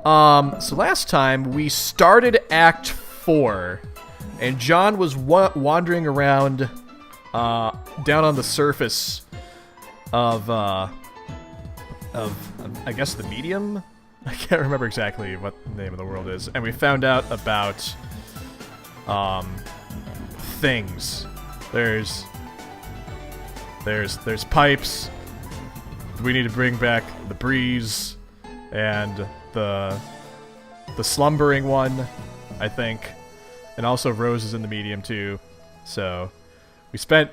So last time we started Act 4, and John was wandering around, down on the surface of I guess the medium? I can't remember exactly what the name of the world is. And we found out about, things. There's pipes. We need to bring back the breeze and the slumbering one, I think. And also Rose is in the medium too. So we spent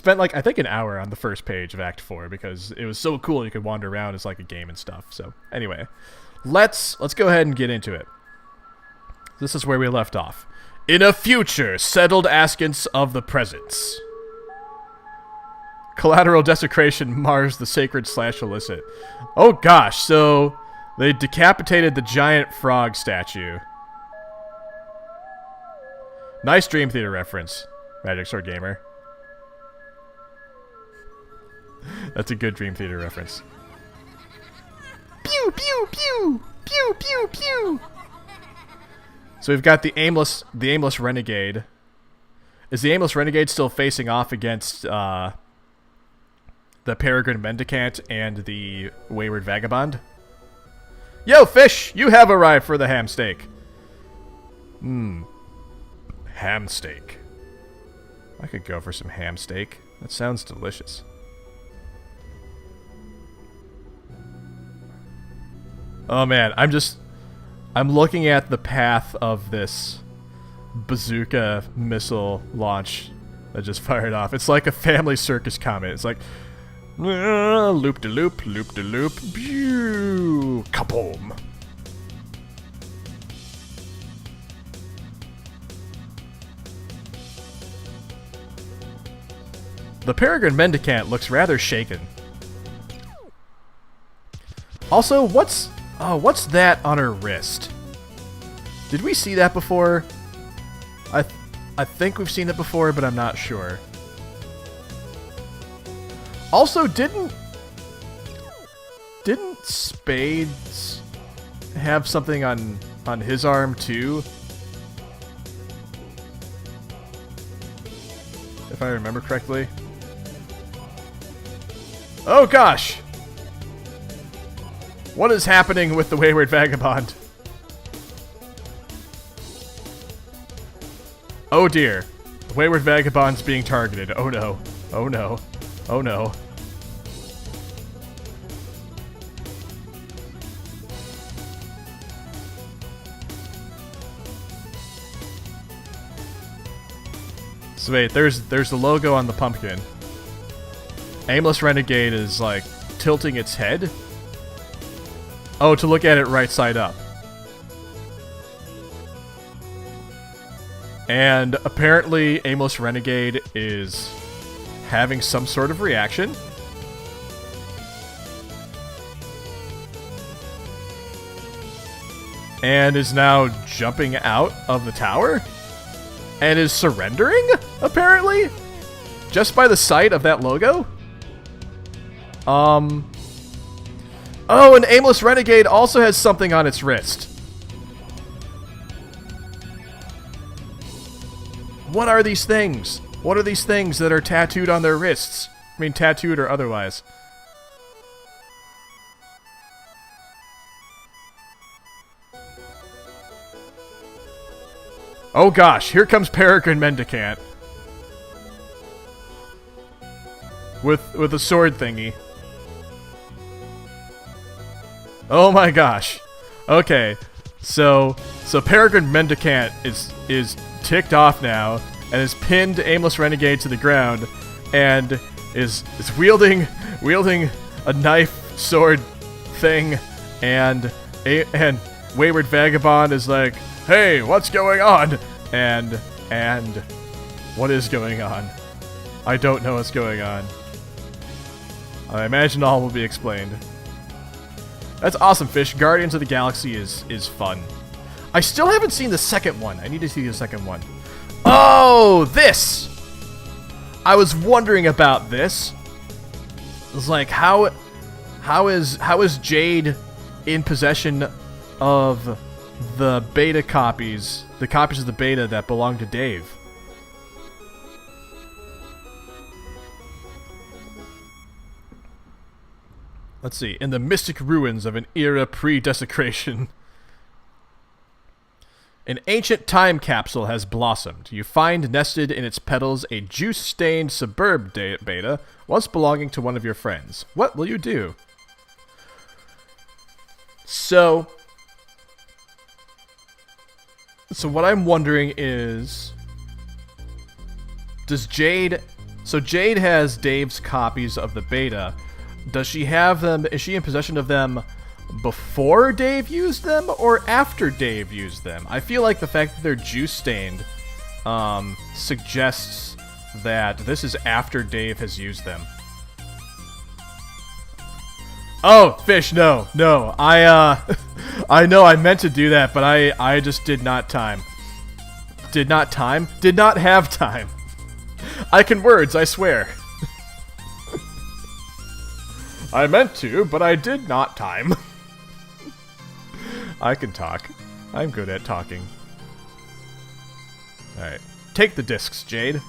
like I think an hour on the first page of Act 4 because it was so cool you could wander around as like a game and stuff. So anyway, let's go ahead and get into it. This is where we left off. In a future settled askance of the presence. Collateral desecration mars the sacred / illicit. Oh gosh, so they decapitated the giant frog statue. Nice Dream Theater reference, Magic Sword Gamer. That's a good Dream Theater reference. Pew pew pew pew pew pew. So we've got the aimless renegade. Is the aimless renegade still facing off against the peregrine mendicant and the wayward vagabond? Yo, fish! You have arrived for the ham steak. Ham steak. I could go for some ham steak. That sounds delicious. Oh man, I'm looking at the path of this bazooka missile launch that just fired off. It's like a family circus comet. It's like loop-de-loop, loop-de-loop, pew, kaboom. The peregrine mendicant looks rather shaken. Also, what's that on her wrist? Did we see that before? I think we've seen it before, but I'm not sure. Also, didn't Spades have something on his arm too? If I remember correctly. Oh gosh! What is happening with the wayward vagabond? Oh dear. The wayward vagabond's being targeted. Oh no. Oh no. Oh no. So wait, there's the logo on the pumpkin. Aimless Renegade is like tilting its head. Oh, to look at it right side up. And apparently Aimless Renegade is having some sort of reaction. And is now jumping out of the tower. And is surrendering, apparently? Just by the sight of that logo? Oh, and Aimless Renegade also has something on its wrist. What are these things? What are these things that are tattooed on their wrists? I mean, tattooed or otherwise. Oh gosh, here comes Peregrine Mendicant. With a sword thingy. Oh my gosh. Okay. So Peregrine Mendicant is ticked off now and has pinned Aimless Renegade to the ground and is wielding a knife sword thing and Wayward Vagabond is like, "Hey, what's going on?" And what is going on? I don't know what's going on. I imagine all will be explained. That's awesome, Fish. Guardians of the Galaxy is fun. I still haven't seen the second one. I need to see the second one. Oh, this! I was wondering about this. It was like, how is Jade in possession of the beta copies, the copies of the beta that belong to Dave. Let's see. In the mystic ruins of an era pre-desecration, an ancient time capsule has blossomed. You find nested in its petals a juice-stained suburb beta, once belonging to one of your friends. What will you do? So what I'm wondering is, does Jade... So Jade has Dave's copies of the beta. Does she have them... Is she in possession of them before Dave used them or after Dave used them? I feel like the fact that they're juice-stained suggests that this is after Dave has used them. Oh, fish, no. I know I meant to do that, but I just did not time. Did not have time. I can words, I swear. I meant to, but I did not time. I can talk. I'm good at talking. Alright. Take the discs, Jade.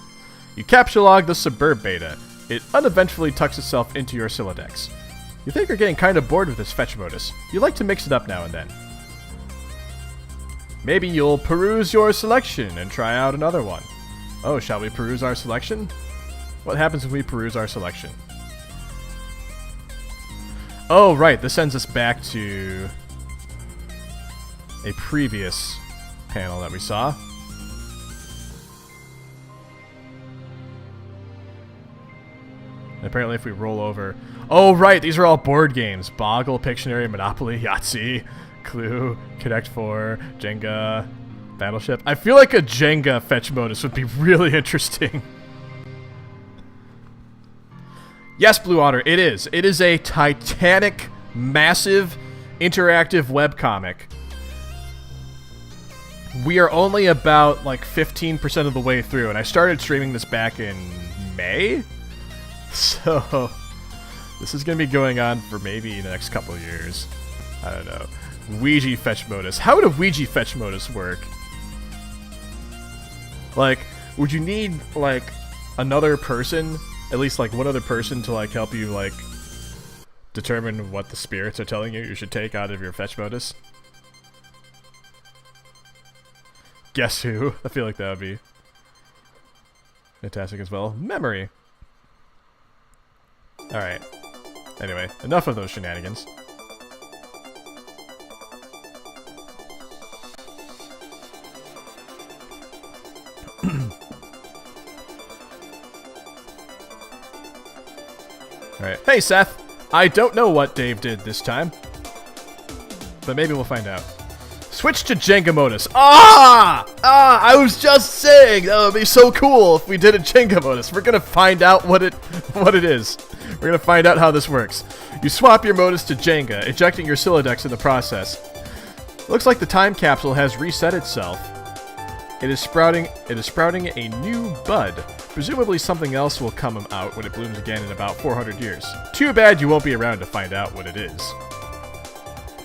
You capture-log the suburb beta. It uneventfully tucks itself into your Silodex. You think you're getting kind of bored with this fetch modus. You like to mix it up now and then. Maybe you'll peruse your selection and try out another one. Oh, shall we peruse our selection? What happens if we peruse our selection? Oh, right. This sends us back to a previous panel that we saw. And apparently if we roll over... Oh, right! These are all board games. Boggle, Pictionary, Monopoly, Yahtzee, Clue, Connect 4, Jenga, Battleship. I feel like a Jenga fetch modus would be really interesting. Yes, Blue Otter, it is. It is a titanic, massive, interactive webcomic. We are only about, like, 15% of the way through, and I started streaming this back in May? So, this is going to be going on for maybe the next couple of years. I don't know. Ouija fetch modus. How would a Ouija fetch modus work? Like, would you need, like, another person, at least, like, one other person to, like, help you, like, determine what the spirits are telling you should take out of your fetch modus? Guess who? I feel like that would be fantastic as well. Memory. Alright. Anyway, enough of those shenanigans. Alright. Hey, Seth! I don't know what Dave did this time, but maybe we'll find out. Switch to Jenga modus. I was just saying that would be so cool if we did a Jenga modus. We're gonna find out what it is. We're gonna find out how this works. You swap your modus to Jenga, ejecting your Silodex in the process. Looks like the time capsule has reset itself. It is sprouting a new bud. Presumably something else will come out when it blooms again in about 400 years. Too bad you won't be around to find out what it is.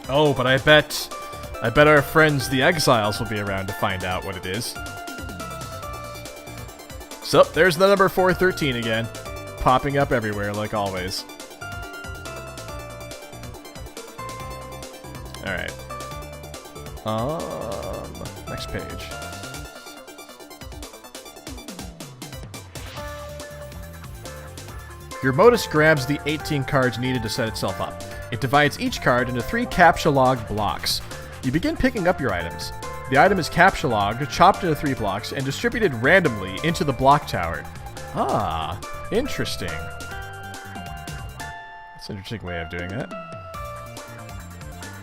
Oh, but I bet our friends the Exiles will be around to find out what it is. So, there's the number 413 again. Popping up everywhere, like always. Alright. Next page. Your modus grabs the 18 cards needed to set itself up. It divides each card into 3 captcha-log blocks. You begin picking up your items. The item is captcha-logged, chopped into 3 blocks, and distributed randomly into the block tower. Ah, interesting. That's an interesting way of doing that.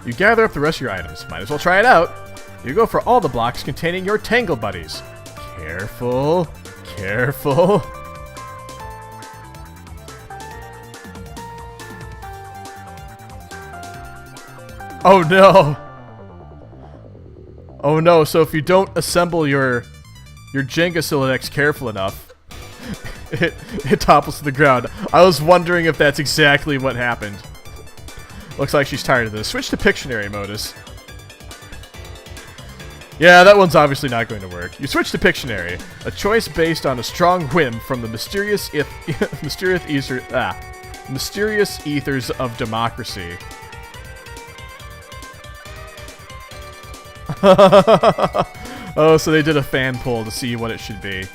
You gather up the rest of your items. Might as well try it out. You go for all the blocks containing your Tangle Buddies. Careful, careful. Oh no! Oh no, so if you don't assemble your Jenga Silodex careful enough, it topples to the ground. I was wondering if that's exactly what happened. Looks like she's tired of this. Switch to Pictionary modus. Yeah, that one's obviously not going to work. You switch to Pictionary, a choice based on a strong whim from the mysterious ethers of democracy. Oh, so they did a fan poll to see what it should be.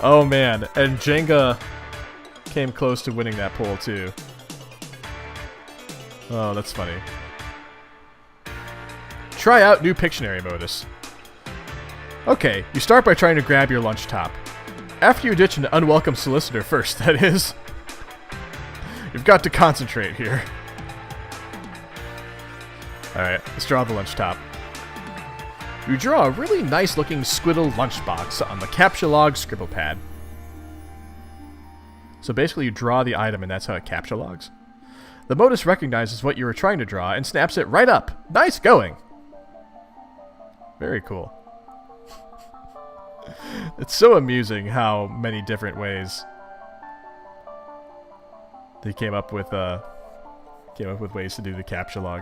Oh man, and Jenga came close to winning that poll too. Oh, that's funny. Try out new Pictionary modus. Okay, you start by trying to grab your lunch top. After you ditch an unwelcome solicitor first, that is. You've got to concentrate here. Alright, let's draw the lunch top. You draw a really nice looking squiddle lunchbox on the captcha log scribble pad. So basically you draw the item and that's how it captcha logs. The modus recognizes what you were trying to draw and snaps it right up. Nice going! Very cool. It's so amusing how many different ways they came up with ways to do the captcha log.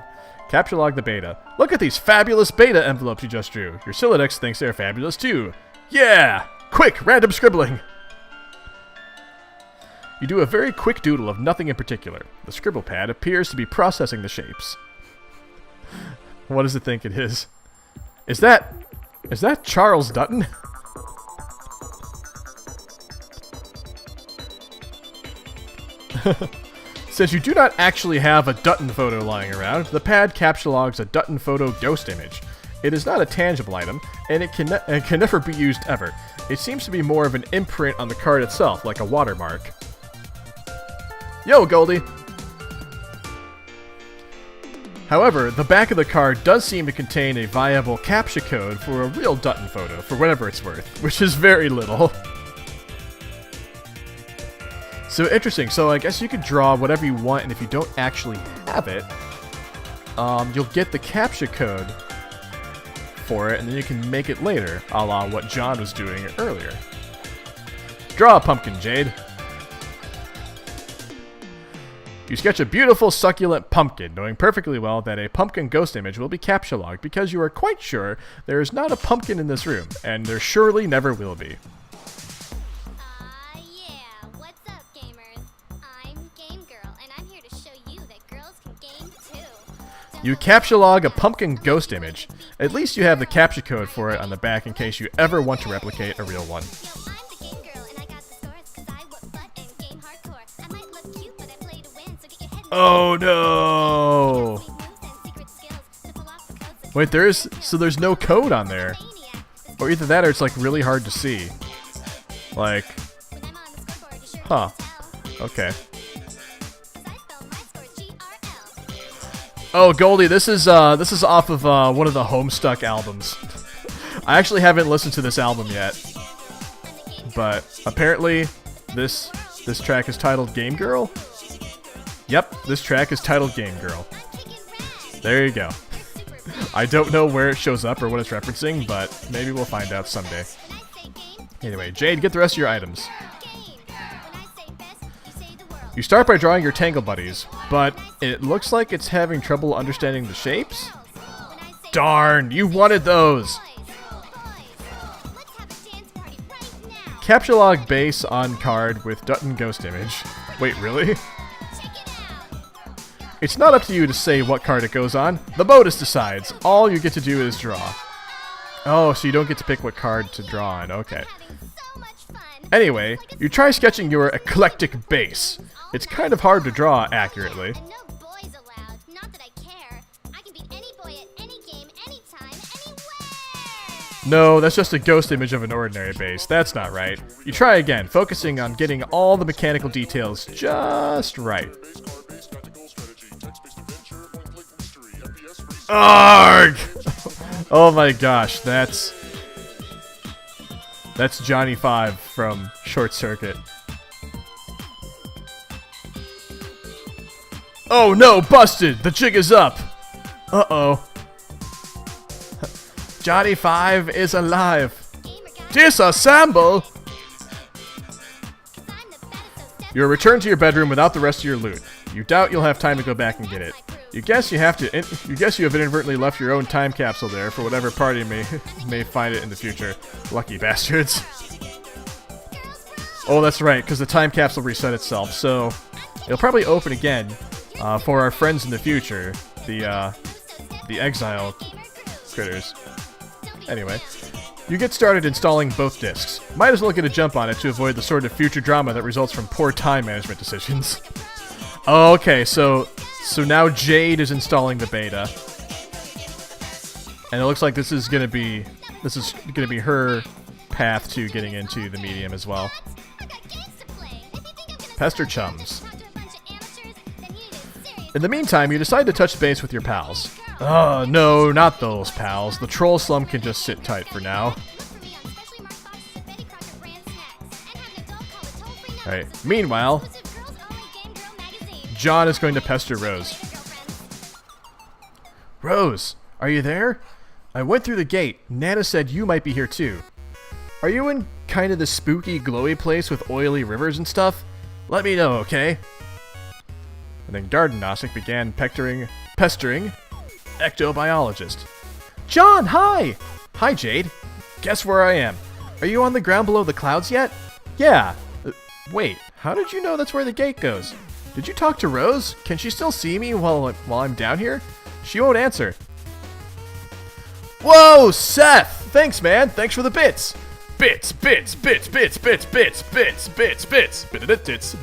Captcha log the beta. Look at these fabulous beta envelopes you just drew. Your Silodex thinks they're fabulous too. Yeah! Quick, random scribbling! You do a very quick doodle of nothing in particular. The scribble pad appears to be processing the shapes. What does it think it is? Is that Charles Dutton? Since you do not actually have a Dutton photo lying around, the pad captcha logs a Dutton photo ghost image. It is not a tangible item, and it can never be used ever. It seems to be more of an imprint on the card itself, like a watermark. Yo, Goldie! However, the back of the card does seem to contain a viable captcha code for a real Dutton photo, for whatever it's worth, which is very little. So interesting, so I guess you could draw whatever you want, and if you don't actually have it, you'll get the captcha code for it, and then you can make it later, a la what John was doing earlier. Draw a pumpkin, Jade. You sketch a beautiful, succulent pumpkin, knowing perfectly well that a pumpkin ghost image will be captcha logged because you are quite sure there is not a pumpkin in this room, and there surely never will be. Yeah. What's up, gamers? I'm Game Girl, and I'm here to show you that girls can game too. You captcha log a pumpkin ghost image. At least you have the captcha code for it on the back in case you ever want to replicate a real one. Oh no! Wait, there's no code on there. Or either that or it's like really hard to see. Like, huh. Okay. Oh, Goldie, this is off of one of the Homestuck albums. I actually haven't listened to this album yet. But apparently this track is titled Game Girl. Yep, this track is titled Game Girl. There you go. I don't know where it shows up or what it's referencing, but maybe we'll find out someday. Anyway, Jade, get the rest of your items. You start by drawing your Tangle Buddies, but it looks like it's having trouble understanding the shapes? Darn, you wanted those! Captcha log base on card with Dutton ghost image. Wait, really? It's not up to you to say what card it goes on. The modus decides. All you get to do is draw. Oh, so you don't get to pick what card to draw on. Okay. Anyway, you try sketching your eclectic base. It's kind of hard to draw accurately. No, that's just a ghost image of an ordinary base. That's not right. You try again, focusing on getting all the mechanical details just right. Arg! Oh my gosh, that's Johnny 5 from Short Circuit. Oh no, busted! The jig is up! Uh-oh. Johnny 5 is alive. Disassemble! You're returned to your bedroom without the rest of your loot. You doubt you'll have time to go back and get it. You guess you have inadvertently left your own time capsule there for whatever party may find it in the future. Lucky bastards. Oh, that's right, because the time capsule reset itself, so it'll probably open again for our friends in the future, the Exile critters. Anyway, you get started installing both discs. Might as well get a jump on it to avoid the sort of future drama that results from poor time management decisions. Okay, so now Jade is installing the beta, and it looks like this is gonna be her path to getting into the medium as well. Pester chums. In the meantime, you decide to touch base with your pals. Oh, no, not those pals. The troll slum can just sit tight for now. Alright, meanwhile, John is going to pester Rose. Rose, are you there? I went through the gate. Nana said you might be here too. Are you in kind of the spooky, glowy place with oily rivers and stuff? Let me know, okay? And then Garden Gnostic began pestering ectobiologist. John, hi! Hi, Jade. Guess where I am? Are you on the ground below the clouds yet? Yeah. Wait, how did you know that's where the gate goes? Did you talk to Rose? Can she still see me while I'm down here? She won't answer. Whoa, Seth! Thanks, man. Thanks for the bits. Bits. Bits. Bits. Bits. Bits. Bits. Bits. Bits. Bits. Bits.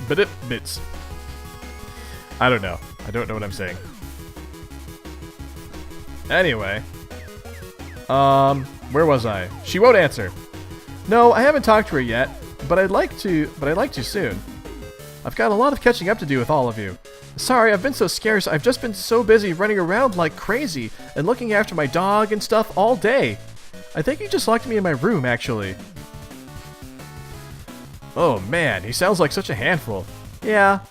Bits. Bits. I don't know. I don't know what I'm saying. Anyway. Where was I? She won't answer. No, I haven't talked to her yet, but I'd like to soon. I've got a lot of catching up to do with all of you. Sorry, I've been so scarce. I've just been so busy running around like crazy and looking after my dog and stuff all day. I think he just locked me in my room, actually. Oh man, he sounds like such a handful. Yeah,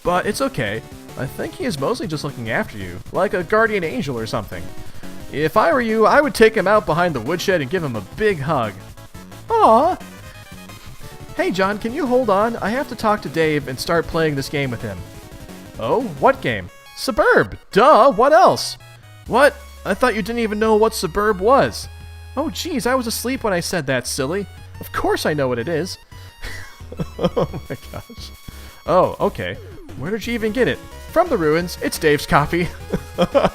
but it's okay. I think he is mostly just looking after you, like a guardian angel or something. If I were you, I would take him out behind the woodshed and give him a big hug. Aww. Hey John, can you hold on? I have to talk to Dave and start playing this game with him. Oh, what game? Suburb! Duh, what else? What? I thought you didn't even know what Suburb was. Oh geez, I was asleep when I said that, silly. Of course I know what it is. Oh my gosh. Oh, okay. Where did you even get it? From the ruins. It's Dave's copy. Oh,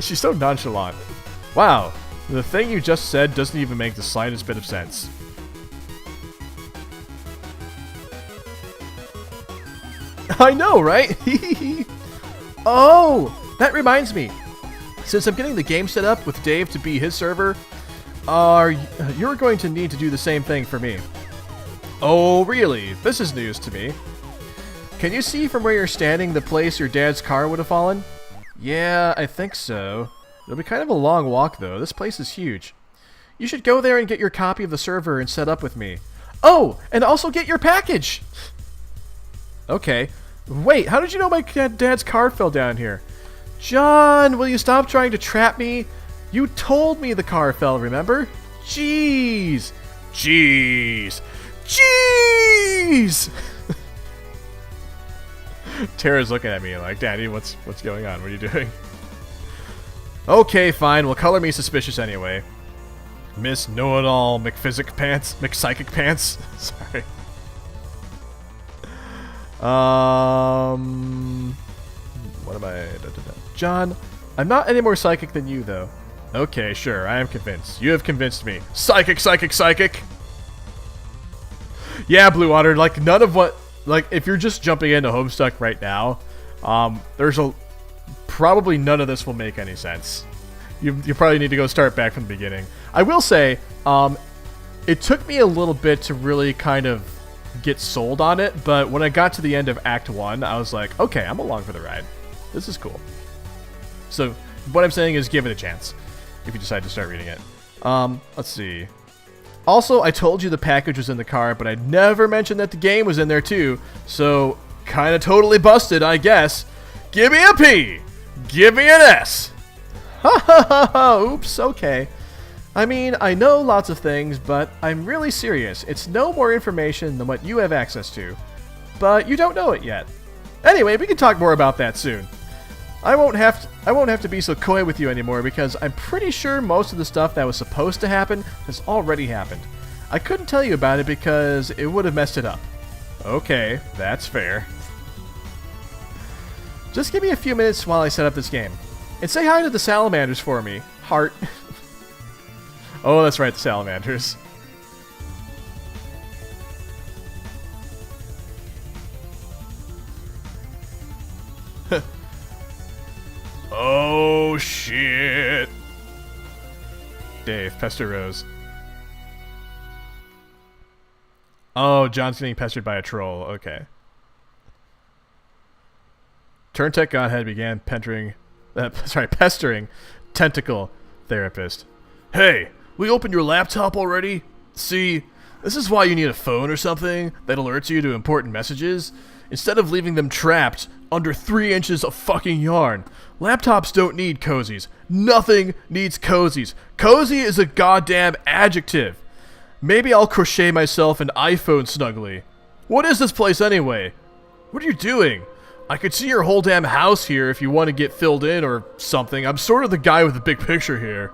she's so nonchalant. Wow. The thing you just said doesn't even make the slightest bit of sense. I know, right? Oh, that reminds me. Since I'm getting the game set up with Dave to be his server, you're going to need to do the same thing for me. Oh, really? This is news to me. Can you see from where you're standing the place your dad's car would have fallen? Yeah, I think so. It'll be kind of a long walk, though. This place is huge. You should go there and get your copy of the server and set up with me. Oh, and also get your package! Okay. Wait, how did you know my dad's car fell down here? John, will you stop trying to trap me? You told me the car fell, remember? Jeez. Jeez. Jeez! Tara's looking at me like, Daddy, what's going on? What are you doing? Okay, fine. Well, color me suspicious anyway. Miss Know-It-All McPhysic Pants? McPsychic Pants? Sorry. What am I? John, I'm not any more psychic than you, though. Okay, sure. I am convinced. You have convinced me. Psychic, psychic, psychic! Yeah, Blue Otter, like, none of what... Like, if you're just jumping into Homestuck right now, probably none of this will make any sense. You probably need to go start back from the beginning. I will say, it took me a little bit to really kind of get sold on it, but when I got to the end of Act 1, I was like, okay, I'm along for the ride. This is cool. So, what I'm saying is give it a chance, if you decide to start reading it. Let's see. Also, I told you the package was in the car, but I never mentioned that the game was in there too, so kind of totally busted, I guess. Give me a P! Give me an S! Ha ha ha ha! Oops, okay. I mean, I know lots of things, but I'm really serious. It's no more information than what you have access to. But you don't know it yet. Anyway, we can talk more about that soon. I won't have to be so coy with you anymore because I'm pretty sure most of the stuff that was supposed to happen has already happened. I couldn't tell you about it because it would have messed it up. Okay, that's fair. Just give me a few minutes while I set up this game. And say hi to the salamanders for me. Heart. Oh, that's right, the salamanders. Oh, shit. Dave, pester Rose. Oh, John's getting pestered by a troll. Okay. Turntech Godhead began pestering Tentacle Therapist. Hey, we opened your laptop already? See, this is why you need a phone or something that alerts you to important messages, instead of leaving them trapped under 3 inches of fucking yarn. Laptops don't need cozies. Nothing needs cozies. Cozy is a goddamn adjective. Maybe I'll crochet myself an iPhone snuggly. What is this place anyway? What are you doing? I could see your whole damn house here if you want to get filled in or something. I'm sort of the guy with the big picture here.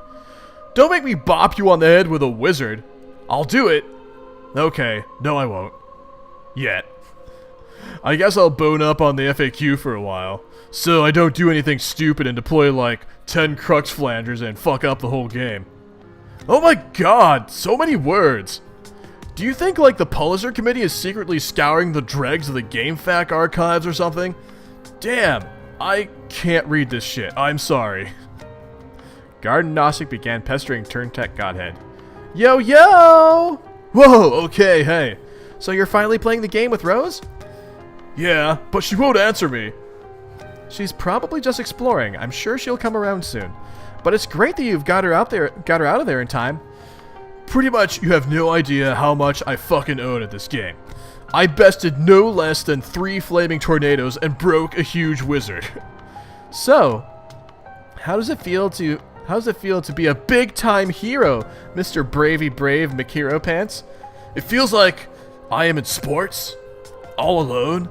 Don't make me bop you on the head with a wizard. I'll do it. Okay, no I won't. Yet. I guess I'll bone up on the FAQ for a while, so I don't do anything stupid and deploy like 10 Crux flangers and fuck up the whole game. Oh my god, so many words. Do you think like the Pulitzer Committee is secretly scouring the dregs of the GameFAQ archives or something? Damn, I can't read this shit, I'm sorry. Garden Gnostic began pestering Turntech Godhead. Yo, yo! Whoa, okay, hey. So you're finally playing the game with Rose? Yeah, but she won't answer me. She's probably just exploring. I'm sure she'll come around soon. But it's great that you've got her out of there in time. Pretty much, you have no idea how much I fucking own at this game. I bested no less than 3 flaming tornadoes and broke a huge wizard. So, how does it feel to be a big-time hero, Mr. Bravey Brave McHero Pants? It feels like I am in sports, all alone,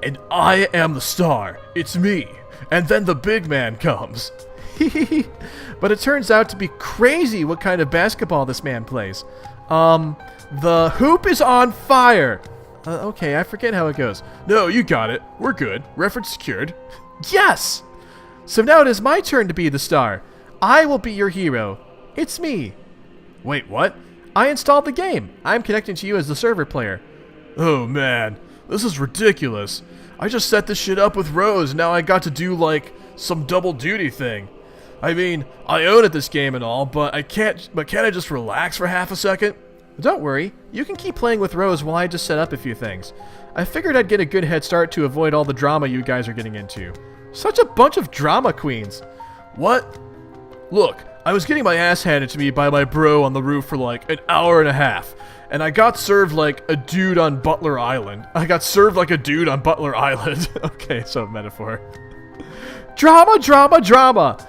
and I am the star. It's me. And then the big man comes. But it turns out to be crazy what kind of basketball this man plays. The hoop is on fire. Okay, I forget how it goes. No, you got it. We're good. Reference secured. Yes! So now it is my turn to be the star. I will be your hero. It's me. Wait, what? I installed the game. I'm connecting to you as the server player. Oh man, this is ridiculous. I just set this shit up with Rose, now I got to do like some double duty thing. I mean, I own at this game and all, but can't I just relax for half a second? Don't worry, you can keep playing with Rose while I just set up a few things. I figured I'd get a good head start to avoid all the drama you guys are getting into. Such a bunch of drama queens. What? Look, I was getting my ass handed to me by my bro on the roof for like an hour and a half, and I got served like a dude on Butler Island. Okay, so metaphor. Drama, drama, drama!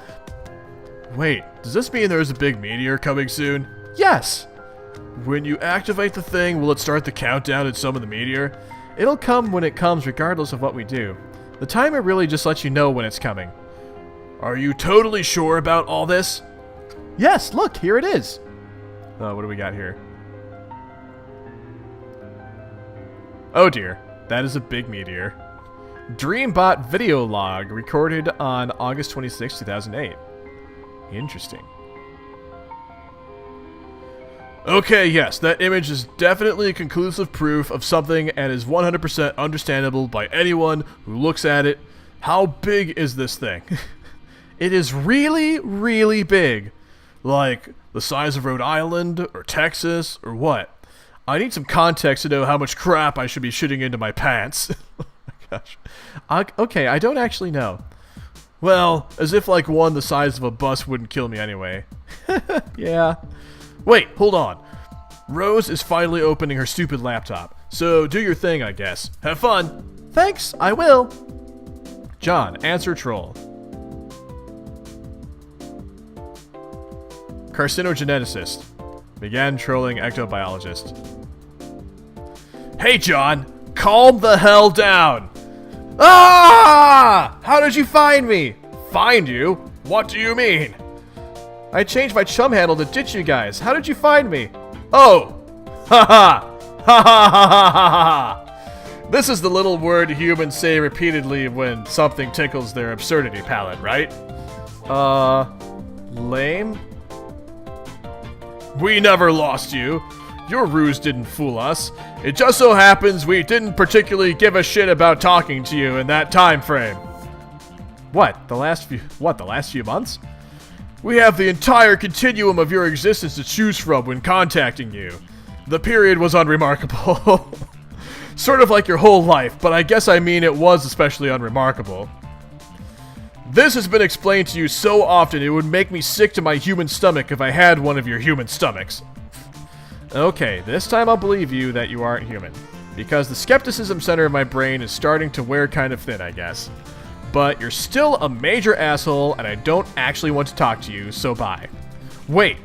Wait, does this mean there's a big meteor coming soon? Yes! When you activate the thing, will it start the countdown at some of the meteor? It'll come when it comes regardless of what we do. The timer really just lets you know when it's coming. Are you totally sure about all this? Yes, look, here it is. Oh, what do we got here? Oh dear, that is a big meteor. Dreambot video log recorded on August 26, 2008. Interesting. Okay, yes, that image is definitely conclusive proof of something and is 100% understandable by anyone who looks at it. How big is this thing? It is really, really big. Like, the size of Rhode Island, or Texas, or what? I need some context to know how much crap I should be shitting into my pants. Oh my gosh. Okay, I don't actually know. Well, as if like one the size of a bus wouldn't kill me anyway. Yeah. Wait, hold on. Rose is finally opening her stupid laptop. So do your thing, I guess. Have fun. Thanks, I will. John, answer troll. carcinogeneticist. Began trolling ectobiologist. Hey, John! Calm the hell down! Ah! How did you find me? Find you? What do you mean? I changed my chum handle to ditch you guys. How did you find me? Oh! Ha ha! Ha ha ha ha ha ha! This is the little word humans say repeatedly when something tickles their absurdity palate, right? Lame? We never lost you. Your ruse didn't fool us. It just so happens we didn't particularly give a shit about talking to you in that time frame. What? The last few months? We have the entire continuum of your existence to choose from when contacting you. The period was unremarkable. Sort of like your whole life, but I guess I mean it was especially unremarkable. This has been explained to you so often it would make me sick to my human stomach if I had one of your human stomachs. Okay, this time I'll believe you that you aren't human. Because the skepticism center of my brain is starting to wear kind of thin, I guess. But you're still a major asshole and I don't actually want to talk to you, so bye. Wait,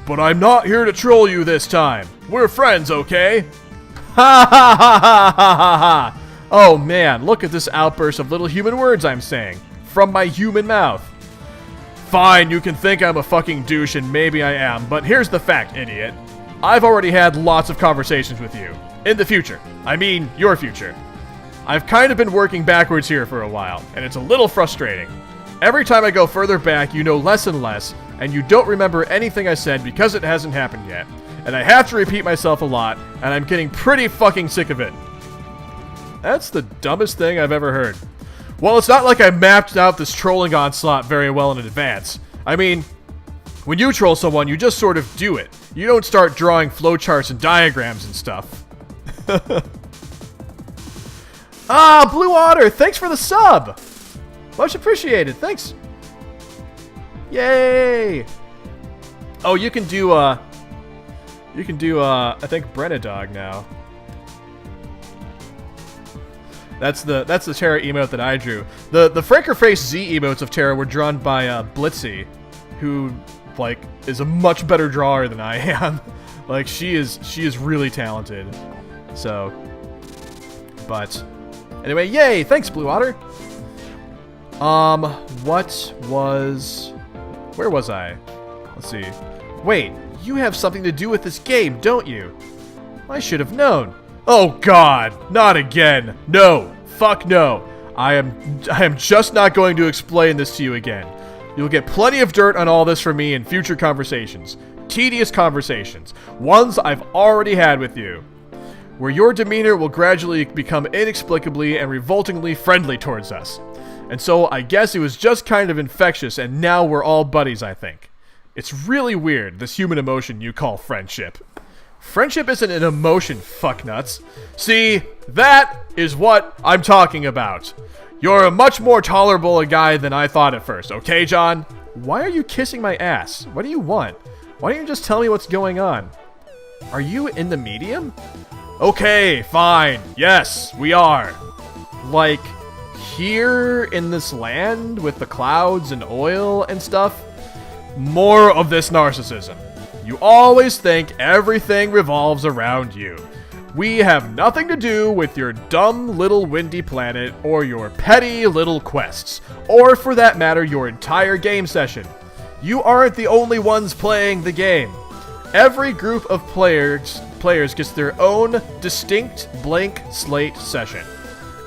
but I'm not here to troll you this time. We're friends, okay? Ha ha ha ha ha ha ha! Oh man, look at this outburst of little human words I'm saying. From my human mouth. Fine, you can think I'm a fucking douche and maybe I am, but here's the fact, idiot. I've already had lots of conversations with you. In the future. I mean, your future. I've kind of been working backwards here for a while, and it's a little frustrating. Every time I go further back, you know less and less, and you don't remember anything I said because it hasn't happened yet. And I have to repeat myself a lot, and I'm getting pretty fucking sick of it. That's the dumbest thing I've ever heard. Well, it's not like I mapped out this trolling onslaught very well in advance. I mean, when you troll someone, you just sort of do it. You don't start drawing flowcharts and diagrams and stuff. Ah, Blue Otter, thanks for the sub! Much appreciated, thanks. Yay! Oh, you can do, I think Brenna Dog now. That's the Terra emote that I drew. The Franker Face Z emotes of Terra were drawn by Blitzy, who like is a much better drawer than I am. Like she is really talented. So, but anyway, yay! Thanks, Blue Otter. Where was I? Let's see. Wait, you have something to do with this game, don't you? I should have known. Oh God, not again. No, fuck no. I am just not going to explain this to you again. You'll get plenty of dirt on all this from me in future conversations. Tedious conversations. Ones I've already had with you. Where your demeanor will gradually become inexplicably and revoltingly friendly towards us. And so I guess it was just kind of infectious and now we're all buddies, I think. It's really weird, this human emotion you call friendship. Friendship isn't an emotion, fucknuts. See, that is what I'm talking about. You're a much more tolerable a guy than I thought at first, okay, John? Why are you kissing my ass? What do you want? Why don't you just tell me what's going on? Are you in the medium? Okay, fine. Yes, we are. Like, here in this land with the clouds and oil and stuff? More of this narcissism. You always think everything revolves around you. We have nothing to do with your dumb little windy planet or your petty little quests, or for that matter, your entire game session. You aren't the only ones playing the game. Every group of players gets their own distinct blank slate session,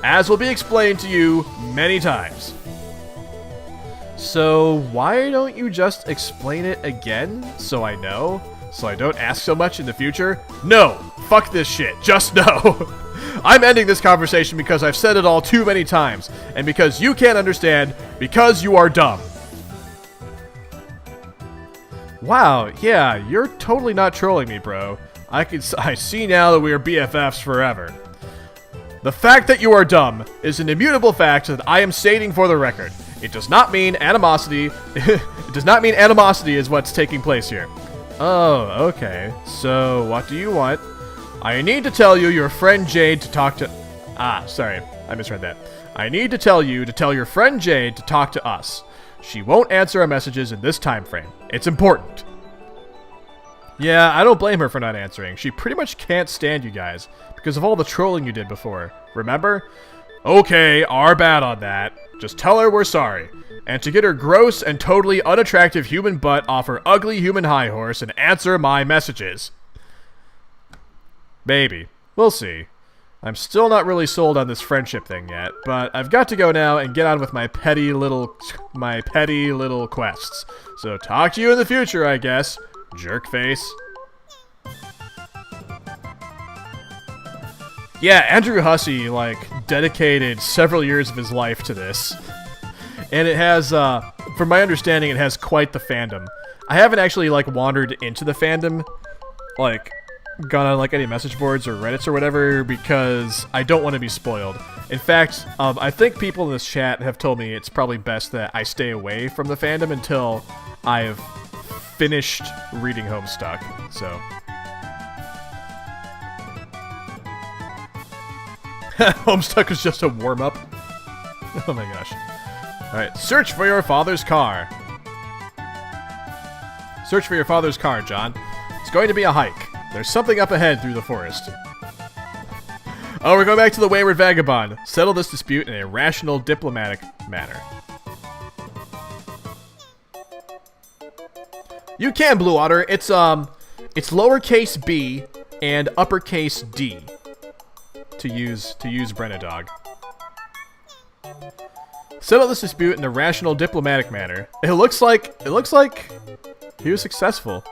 as will be explained to you many times. So why don't you just explain it again so I know? So I don't ask so much in the future? No! Fuck this shit. Just no! I'm ending this conversation because I've said it all too many times, and because you can't understand, because you are dumb. Wow, yeah, you're totally not trolling me, bro. I see now that we are BFFs forever. The fact that you are dumb is an immutable fact that I am stating for the record. It does not mean animosity. It does not mean animosity is what's taking place here. Oh, okay. So, what do you want? I need to tell you your friend Jade to talk to... Ah, sorry. I misread that. I need to tell you to tell your friend Jade to talk to us. She won't answer our messages in this time frame. It's important. Yeah, I don't blame her for not answering. She pretty much can't stand you guys because of all the trolling you did before. Remember? Okay, our bad on that. Just tell her we're sorry. And to get her gross and totally unattractive human butt off her ugly human high horse and answer my messages. Maybe. We'll see. I'm still not really sold on this friendship thing yet, but I've got to go now and get on with my petty little quests. So talk to you in the future, I guess. Jerk face. Yeah, Andrew Hussey, like, dedicated several years of his life to this. And it has, from my understanding, it has quite the fandom. I haven't actually, like, wandered into the fandom, like, gone on, like, any message boards or Reddits or whatever, because I don't want to be spoiled. In fact, I think people in this chat have told me it's probably best that I stay away from the fandom until I've finished reading Homestuck, so... Homestuck was just a warm-up. Oh my gosh. Alright, search for your father's car. Search for your father's car, John. It's going to be a hike. There's something up ahead through the forest. Oh, we're going back to the Wayward Vagabond. Settle this dispute in a rational, diplomatic manner. You can, Blue Otter. It's lowercase b and uppercase D. To use Brenadog. Settle this dispute in a rational, diplomatic manner. It looks like he was successful.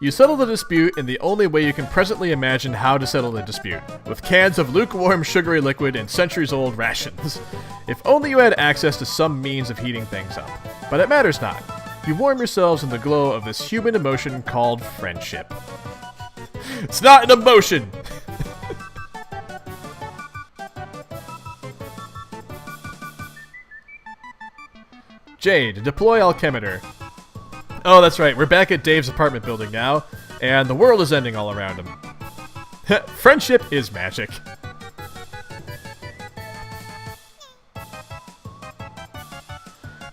You settle the dispute in the only way you can presently imagine how to settle the dispute, with cans of lukewarm, sugary liquid and centuries-old rations. If only you had access to some means of heating things up. But it matters not. You warm yourselves in the glow of this human emotion called friendship. It's not an emotion! Jade, deploy Alchemitor. Oh, that's right, we're back at Dave's apartment building now, and the world is ending all around him. Friendship is magic.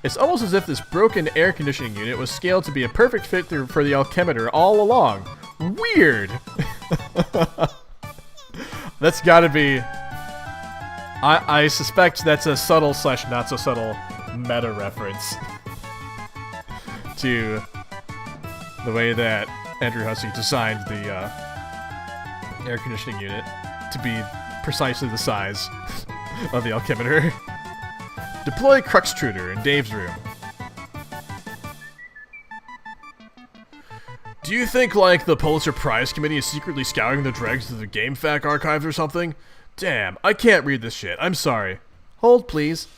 It's almost as if this broken air conditioning unit was scaled to be a perfect fit for the Alchemitor all along. Weird! That's gotta be... I suspect that's a subtle / not so subtle meta reference to the way that Andrew Hussey designed the air conditioning unit to be precisely the size of the Alchemitor. Deploy Crux in Dave's room. Do you think, like, the Pulitzer Prize Committee is secretly scouring the dregs of the GameFAQ archives or something? Damn, I can't read this shit. I'm sorry. Hold, please.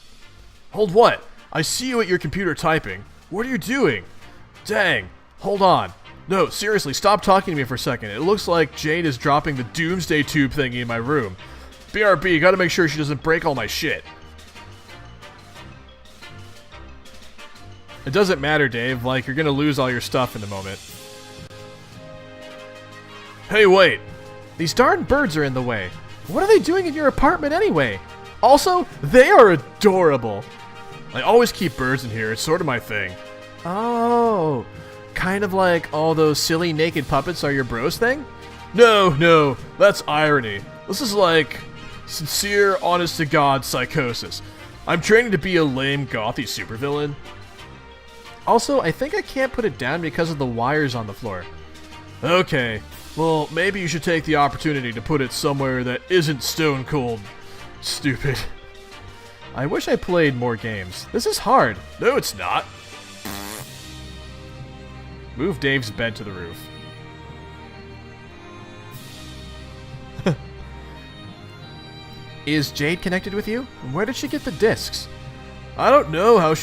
Hold what? I see you at your computer typing. What are you doing? Dang. Hold on. No, seriously, stop talking to me for a second. It looks like Jade is dropping the Doomsday Tube thingy in my room. BRB, gotta make sure she doesn't break all my shit. It doesn't matter, Dave. Like, you're gonna lose all your stuff in a moment. Hey, wait! These darn birds are in the way. What are they doing in your apartment anyway? Also, they are adorable. I always keep birds in here. It's sort of my thing. Oh, kind of like all those silly naked puppets are your bros thing? No, that's irony. This is like sincere, honest-to-God psychosis. I'm training to be a lame, gothy supervillain. Also, I think I can't put it down because of the wires on the floor. Okay. Well, maybe you should take the opportunity to put it somewhere that isn't stone cold stupid. I wish I played more games. This is hard. No, it's not. Move Dave's bed to the roof. Is Jade connected with you? Where did she get the discs? I don't know. How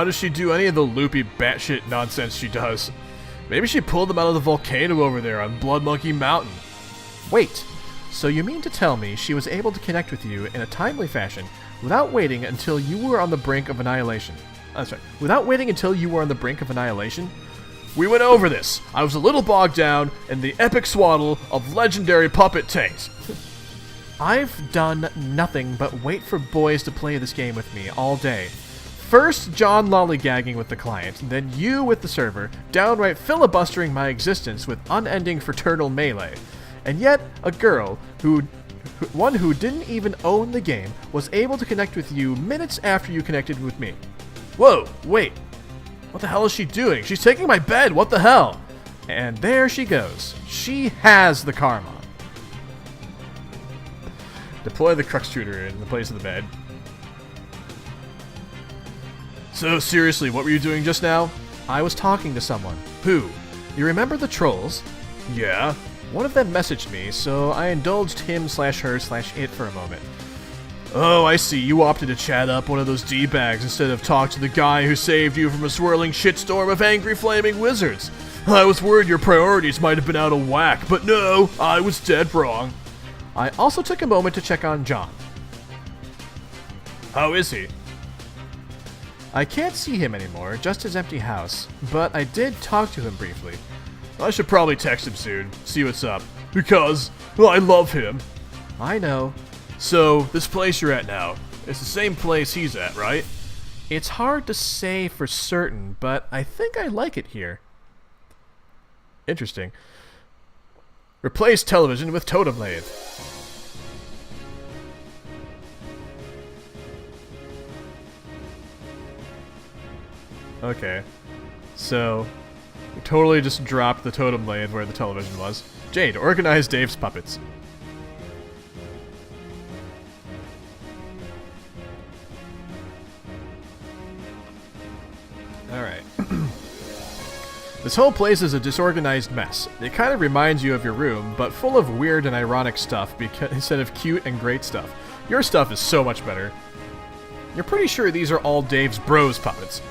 does she do any of the loopy batshit nonsense she does? Maybe she pulled them out of the volcano over there on Blood Monkey Mountain. Wait, so you mean to tell me she was able to connect with you in a timely fashion without waiting until you were on the brink of annihilation? That's right, without waiting until you were on the brink of annihilation? We went over this. I was a little bogged down in the epic swaddle of legendary puppet tanks. I've done nothing but wait for boys to play this game with me all day. First, John lollygagging with the client, then you with the server, downright filibustering my existence with unending fraternal melee. And yet, a girl one who didn't even own the game was able to connect with you minutes after you connected with me. Whoa, wait. What the hell is she doing? She's taking my bed, what the hell? And there she goes. She has the karma. Deploy the Crux tutor in the place of the bed. So seriously, what were you doing just now? I was talking to someone. Who? You remember the trolls? Yeah. One of them messaged me, so I indulged him/her/it for a moment. Oh, I see. You opted to chat up one of those D-bags instead of talk to the guy who saved you from a swirling shitstorm of angry flaming wizards. I was worried your priorities might have been out of whack, but no, I was dead wrong. I also took a moment to check on John. How is he? I can't see him anymore, just his empty house, but I did talk to him briefly. I should probably text him soon, see what's up, because, well, I love him. I know. So, this place you're at now, it's the same place he's at, right? It's hard to say for certain, but I think I like it here. Interesting. Replace television with totem lathe. Okay. So, we totally just dropped the totem lathe where the television was. Jade, organize Dave's puppets. Alright. This whole place is a disorganized mess. It kind of reminds you of your room, but full of weird and ironic stuff instead of cute and great stuff. Your stuff is so much better. You're pretty sure these are all Dave's bros puppets.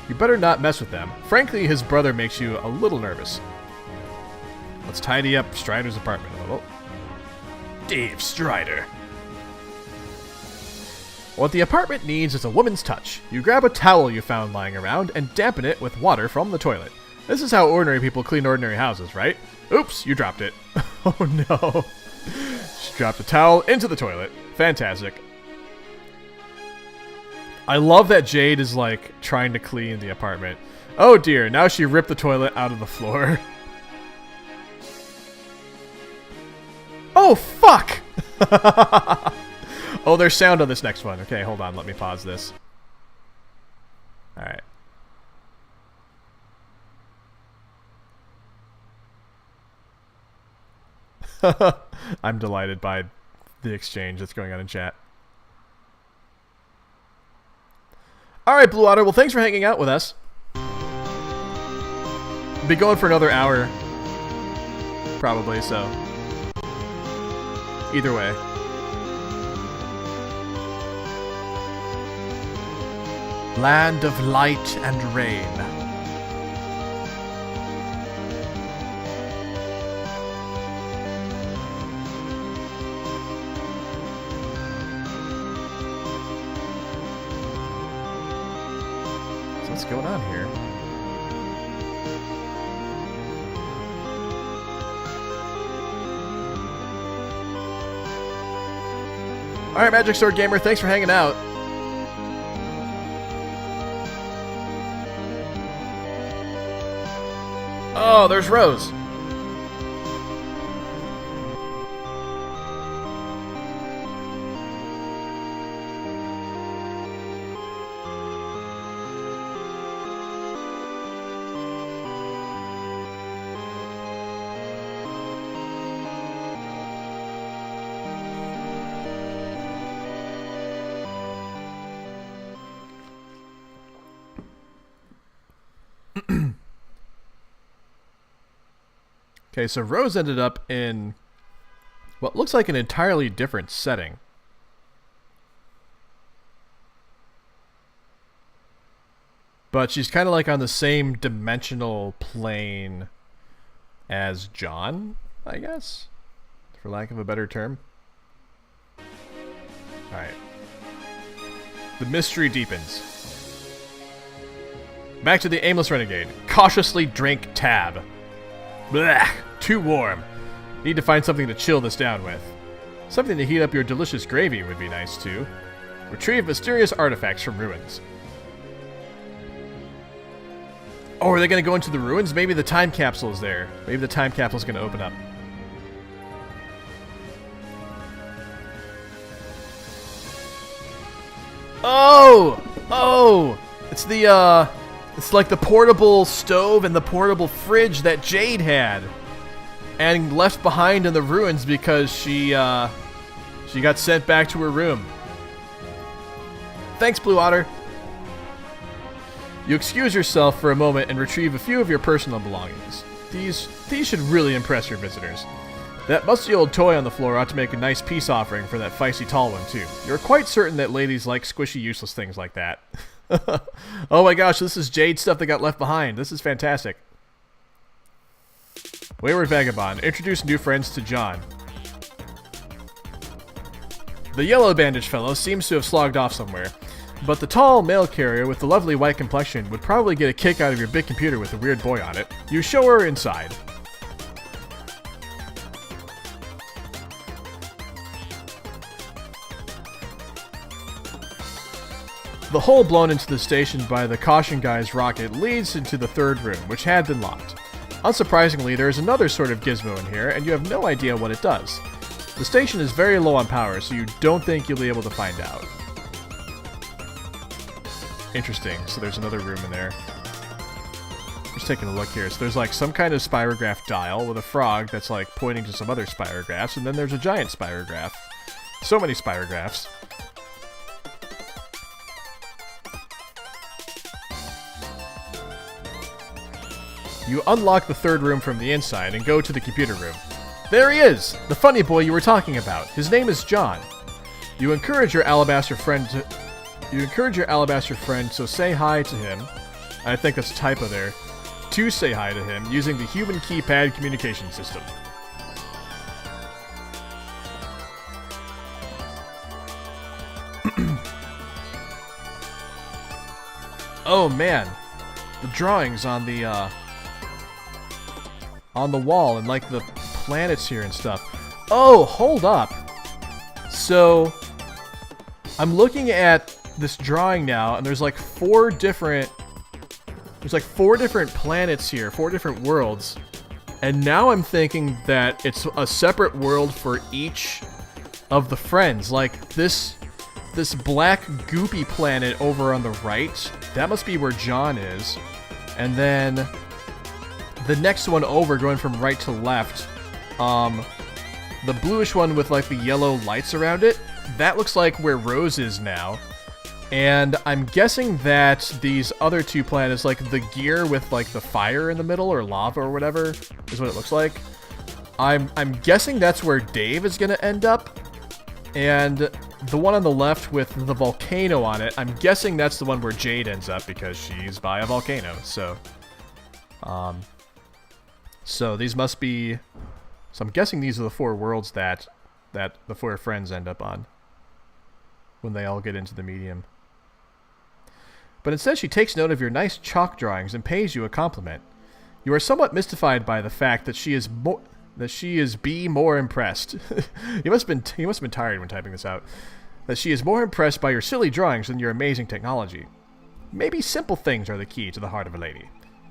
You better not mess with them. Frankly, his brother makes you a little nervous. Let's tidy up Strider's apartment a little. Dave Strider. What the apartment needs is a woman's touch. You grab a towel you found lying around and dampen it with water from the toilet. This is how ordinary people clean ordinary houses, right? Oops, you dropped it. Oh no. She dropped a towel into the toilet. Fantastic. I love that Jade is, like, trying to clean the apartment. Oh dear, now she ripped the toilet out of the floor. Oh, fuck! Oh, there's sound on this next one. Okay, hold on, let me pause this. Alright. I'm delighted by the exchange that's going on in chat. Alright, Blue Otter, well, thanks for hanging out with us. Be going for another hour. Probably, so. Either way. Land of light and rain. So what's going on here? Alright, Magic Sword Gamer, thanks for hanging out. Oh, there's Rose. Okay, so Rose ended up in what looks like an entirely different setting. But she's kind of like on the same dimensional plane as John, I guess, for lack of a better term. Alright. The mystery deepens. Back to the aimless renegade. Cautiously drink tab. Blech, too warm. Need to find something to chill this down with. Something to heat up your delicious gravy would be nice too. Retrieve mysterious artifacts from ruins. Oh, are they going to go into the ruins? Maybe the time capsule is there. Maybe the time capsule is going to open up. Oh! Oh! It's the, it's like the portable stove and the portable fridge that Jade had. And left behind in the ruins because she got sent back to her room. Thanks, Blue Otter. You excuse yourself for a moment and retrieve a few of your personal belongings. These should really impress your visitors. That musty old toy on the floor ought to make a nice peace offering for that feisty tall one, too. You're quite certain that ladies like squishy, useless things like that. Oh my gosh, this is Jade stuff that got left behind. This is fantastic. Wayward Vagabond. Introduce new friends to John. The yellow bandaged fellow seems to have slogged off somewhere. But the tall mail carrier with the lovely white complexion would probably get a kick out of your big computer with a weird boy on it. You show her inside. The hole blown into the station by the Caution Guy's rocket leads into the third room, which had been locked. Unsurprisingly, there is another sort of gizmo in here, and you have no idea what it does. The station is very low on power, so you don't think you'll be able to find out. Interesting. So there's another room in there. Just taking a look here. So there's like some kind of spirograph dial with a frog that's like pointing to some other spirographs, and then there's a giant spirograph. So many spirographs. You unlock the third room from the inside and go to the computer room. There he is! The funny boy you were talking about. His name is John. You encourage your alabaster friend, so say hi to him. I think that's a typo there. To say hi to him using the human keypad communication system. Oh man, the drawings on the wall and like the planets here and stuff. Oh, hold up. So I'm looking at this drawing now, and there's like four different planets here, 4 different worlds. And now I'm thinking that it's a separate world for each of the friends. Like this black goopy planet over on the right, that must be where John is. And then the next one over, going from right to left, the bluish one with like the yellow lights around it, that looks like where Rose is now. And I'm guessing that these other 2 planets, like the gear with like the fire in the middle or lava or whatever, is what it looks like. I'm guessing that's where Dave is gonna end up. And the one on the left with the volcano on it, I'm guessing that's the one where Jade ends up because she's by a volcano. So these must be. So I'm guessing these are the 4 worlds that the 4 friends end up on when they all get into the medium. But instead she takes note of your nice chalk drawings and pays you a compliment. You are somewhat mystified by the fact that she is more impressed. you must have been tired when typing this out. That she is more impressed by your silly drawings than your amazing technology. Maybe simple things are the key to the heart of a lady.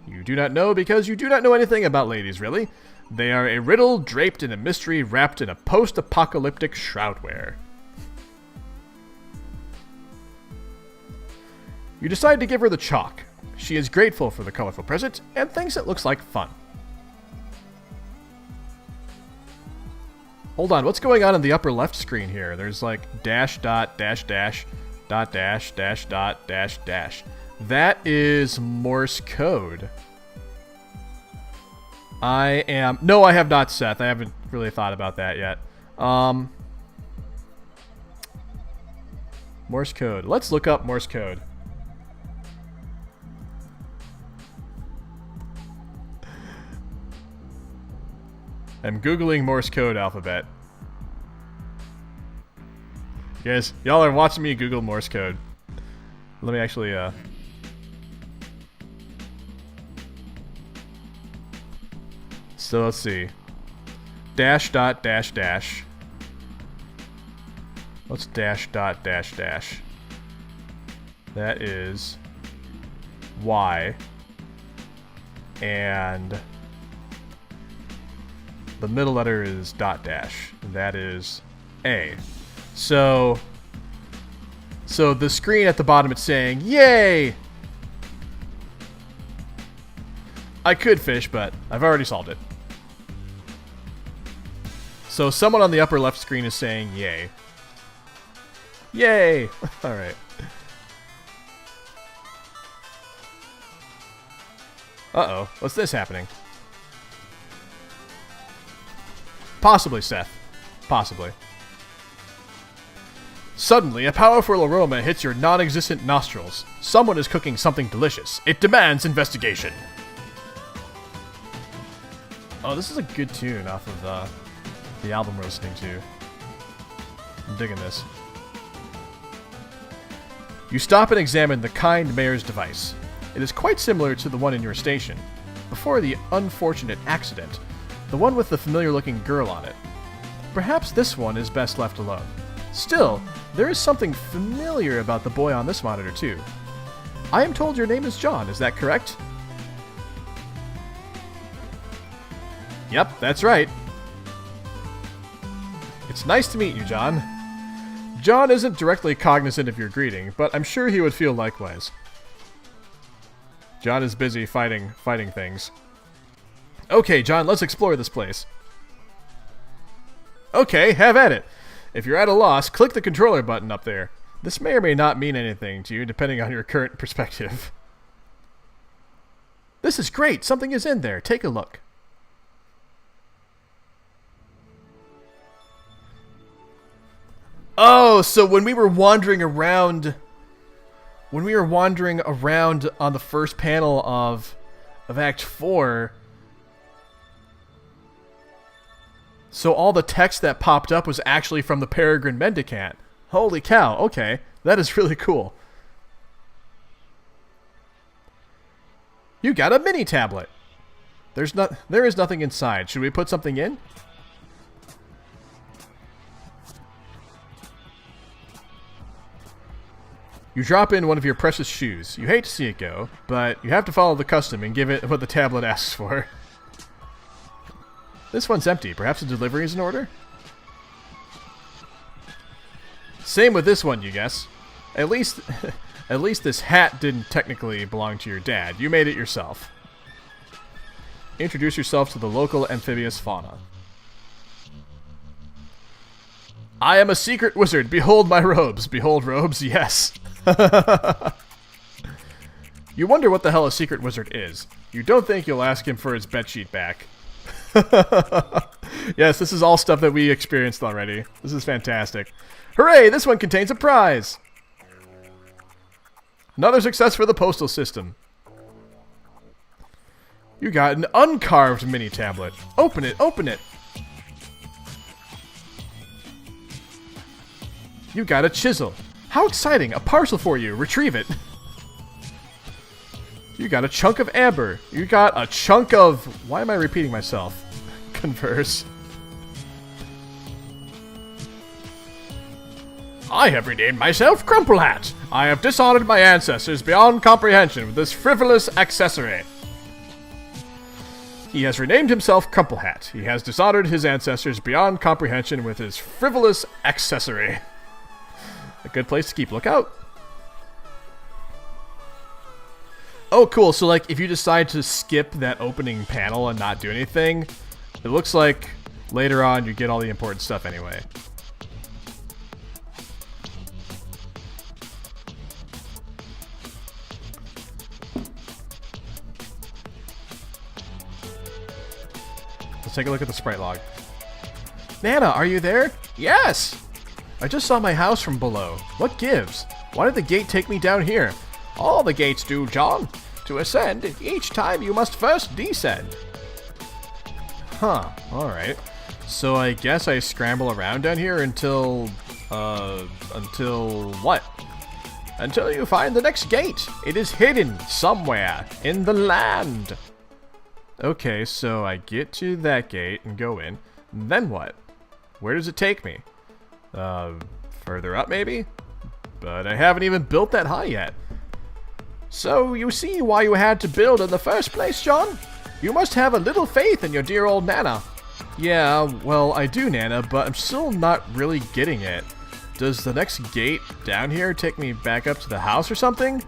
You do not know because you do not know anything about ladies, really. They are a riddle draped in a mystery wrapped in a post-apocalyptic shroudware. You decide to give her the chalk. She is grateful for the colorful present and thinks it looks like fun. Hold on, what's going on in the upper left screen here? There's like dash dot dash dash dot dash dash dot dash dash. That is Morse code. No, I have not, Seth. I haven't really thought about that yet. Morse code. Let's look up Morse code. I'm Googling Morse code alphabet. Guys, y'all are watching me Google Morse code. Let me actually, So let's see. Dash dot dash dash. What's dash dot dash dash? That is Y. and the middle letter is dot dash. That is A. So the screen at the bottom, it's saying, yay! I could fish, but I've already solved it. So someone on the upper left screen is saying, yay. Yay! Alright. Uh-oh. What's this happening? Possibly, Seth. Possibly. Suddenly, a powerful aroma hits your non-existent nostrils. Someone is cooking something delicious. It demands investigation. Oh, this is a good tune off of the album we're listening to. I'm digging this. You stop and examine the kind mayor's device. It is quite similar to the one in your station. Before the unfortunate accident, the one with the familiar-looking girl on it. Perhaps this one is best left alone. Still, there is something familiar about the boy on this monitor, too. I am told your name is John, is that correct? Yep, that's right. It's nice to meet you, John. John isn't directly cognizant of your greeting, but I'm sure he would feel likewise. John is busy fighting things. Okay, John, let's explore this place. Okay, have at it. If you're at a loss, click the controller button up there. This may or may not mean anything to you, depending on your current perspective. This is great. Something is in there. Take a look. Oh, so when we were wandering around on the first panel of Act 4, so all the text that popped up was actually from the Peregrine Mendicant. Holy cow, okay. That is really cool. You got a mini tablet. There is nothing inside. Should we put something in? You drop in one of your precious shoes. You hate to see it go, but you have to follow the custom and give it what the tablet asks for. This one's empty. Perhaps the delivery is in order? Same with this one, you guess. At least this hat didn't technically belong to your dad. You made it yourself. Introduce yourself to the local amphibious fauna. I am a secret wizard. Behold my robes. Behold robes, yes. You wonder what the hell a secret wizard is. You don't think you'll ask him for his bedsheet back. Yes, this is all stuff that we experienced already. This is fantastic. Hooray, this one contains a prize! Another success for the postal system. You got an uncarved mini tablet. Open it, open it! You got a chisel. How exciting! A parcel for you. Retrieve it. You got a chunk of amber. You got a chunk of... Why am I repeating myself? Converse. I have renamed myself Crumplehat. I have dishonored my ancestors beyond comprehension with this frivolous accessory. He has renamed himself Crumplehat. He has dishonored his ancestors beyond comprehension with his frivolous accessory. A good place to keep lookout. Oh, cool. So, like, if you decide to skip that opening panel and not do anything, it looks like later on you get all the important stuff anyway. Let's take a look at the sprite log. Nana, are you there? Yes! I just saw my house from below. What gives? Why did the gate take me down here? All the gates do, John. To ascend, each time you must first descend. Huh, alright. So I guess I scramble around down here until what? Until you find the next gate. It is hidden somewhere in the land. Okay, so I get to that gate and go in. Then what? Where does it take me? Further up maybe? But I haven't even built that high yet. So you see why you had to build in the first place, John? You must have a little faith in your dear old Nana. Yeah, well, I do, Nana, but I'm still not really getting it. Does the next gate down here take me back up to the house or something?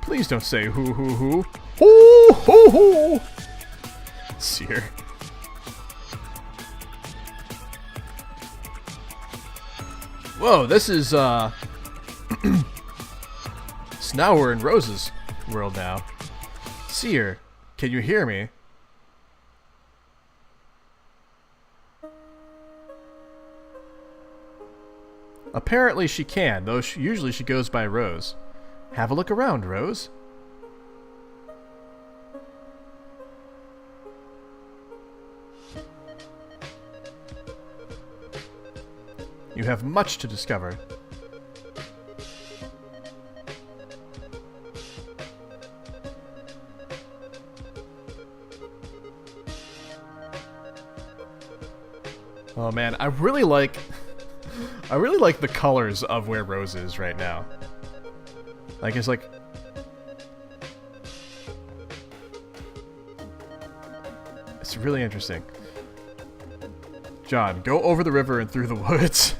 Please don't say hoo hoo hoo. Hoo hoo hoo! Seer. Whoa, this is, So now we're in Rose's world now. Seer, can you hear me? Apparently she can, though usually she goes by Rose. Have a look around, Rose. You have much to discover. Oh man, I really like the colors of where Rose is right now. Like, it's like... It's really interesting. John, go over the river and through the woods.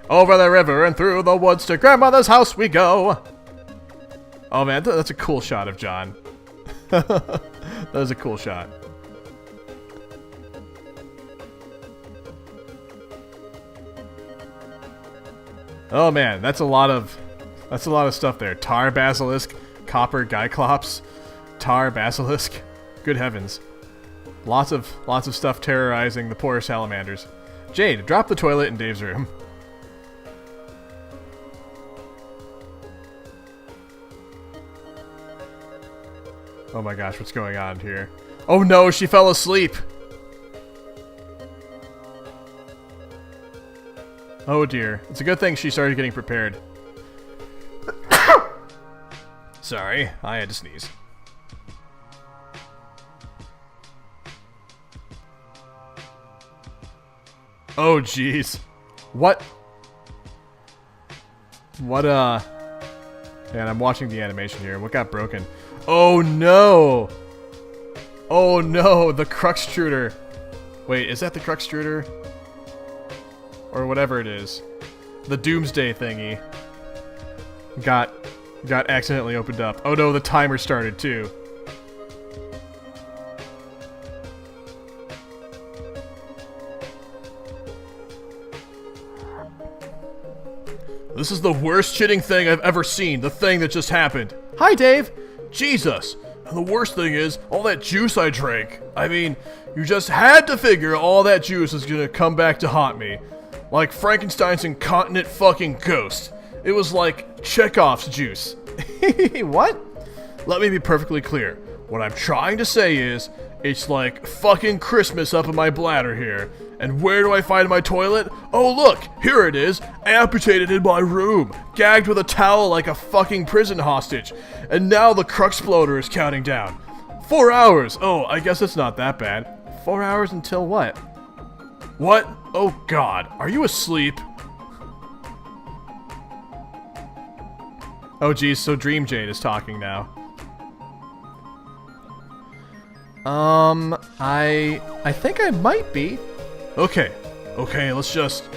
Over the river and through the woods to grandmother's house we go. Oh man, that's a cool shot of John. That was a cool shot. Oh man, that's a lot of stuff there. Tar Basilisk, Copper Gyclops, Tar Basilisk. Good heavens. Lots of stuff terrorizing the poor salamanders. Jade, drop the toilet in Dave's room. Oh my gosh, what's going on here? Oh no, she fell asleep! Oh dear. It's a good thing she started getting prepared. Sorry, I had to sneeze. Oh jeez. What? Man, I'm watching the animation here. What got broken? Oh no! Oh no, the Crux Truder. Wait, is that the Crux Truder? Or whatever it is. The Doomsday thingy. Got accidentally opened up. Oh no, the timer started too. This is the worst shitting thing I've ever seen. The thing that just happened. Hi, Dave. Jesus. And the worst thing is, all that juice I drank. I mean, you just had to figure all that juice is gonna come back to haunt me. Like Frankenstein's incontinent fucking ghost. It was like Chekhov's juice. What? Let me be perfectly clear. What I'm trying to say is, it's like fucking Christmas up in my bladder here. And where do I find my toilet? Oh look, here it is, amputated in my room, gagged with a towel like a fucking prison hostage. And now the Cruxploder is counting down. 4 hours! Oh, I guess it's not that bad. 4 hours until what? What? Oh god, are you asleep? Oh geez, so Dream Jade is talking now. I think I might be. Okay, let's just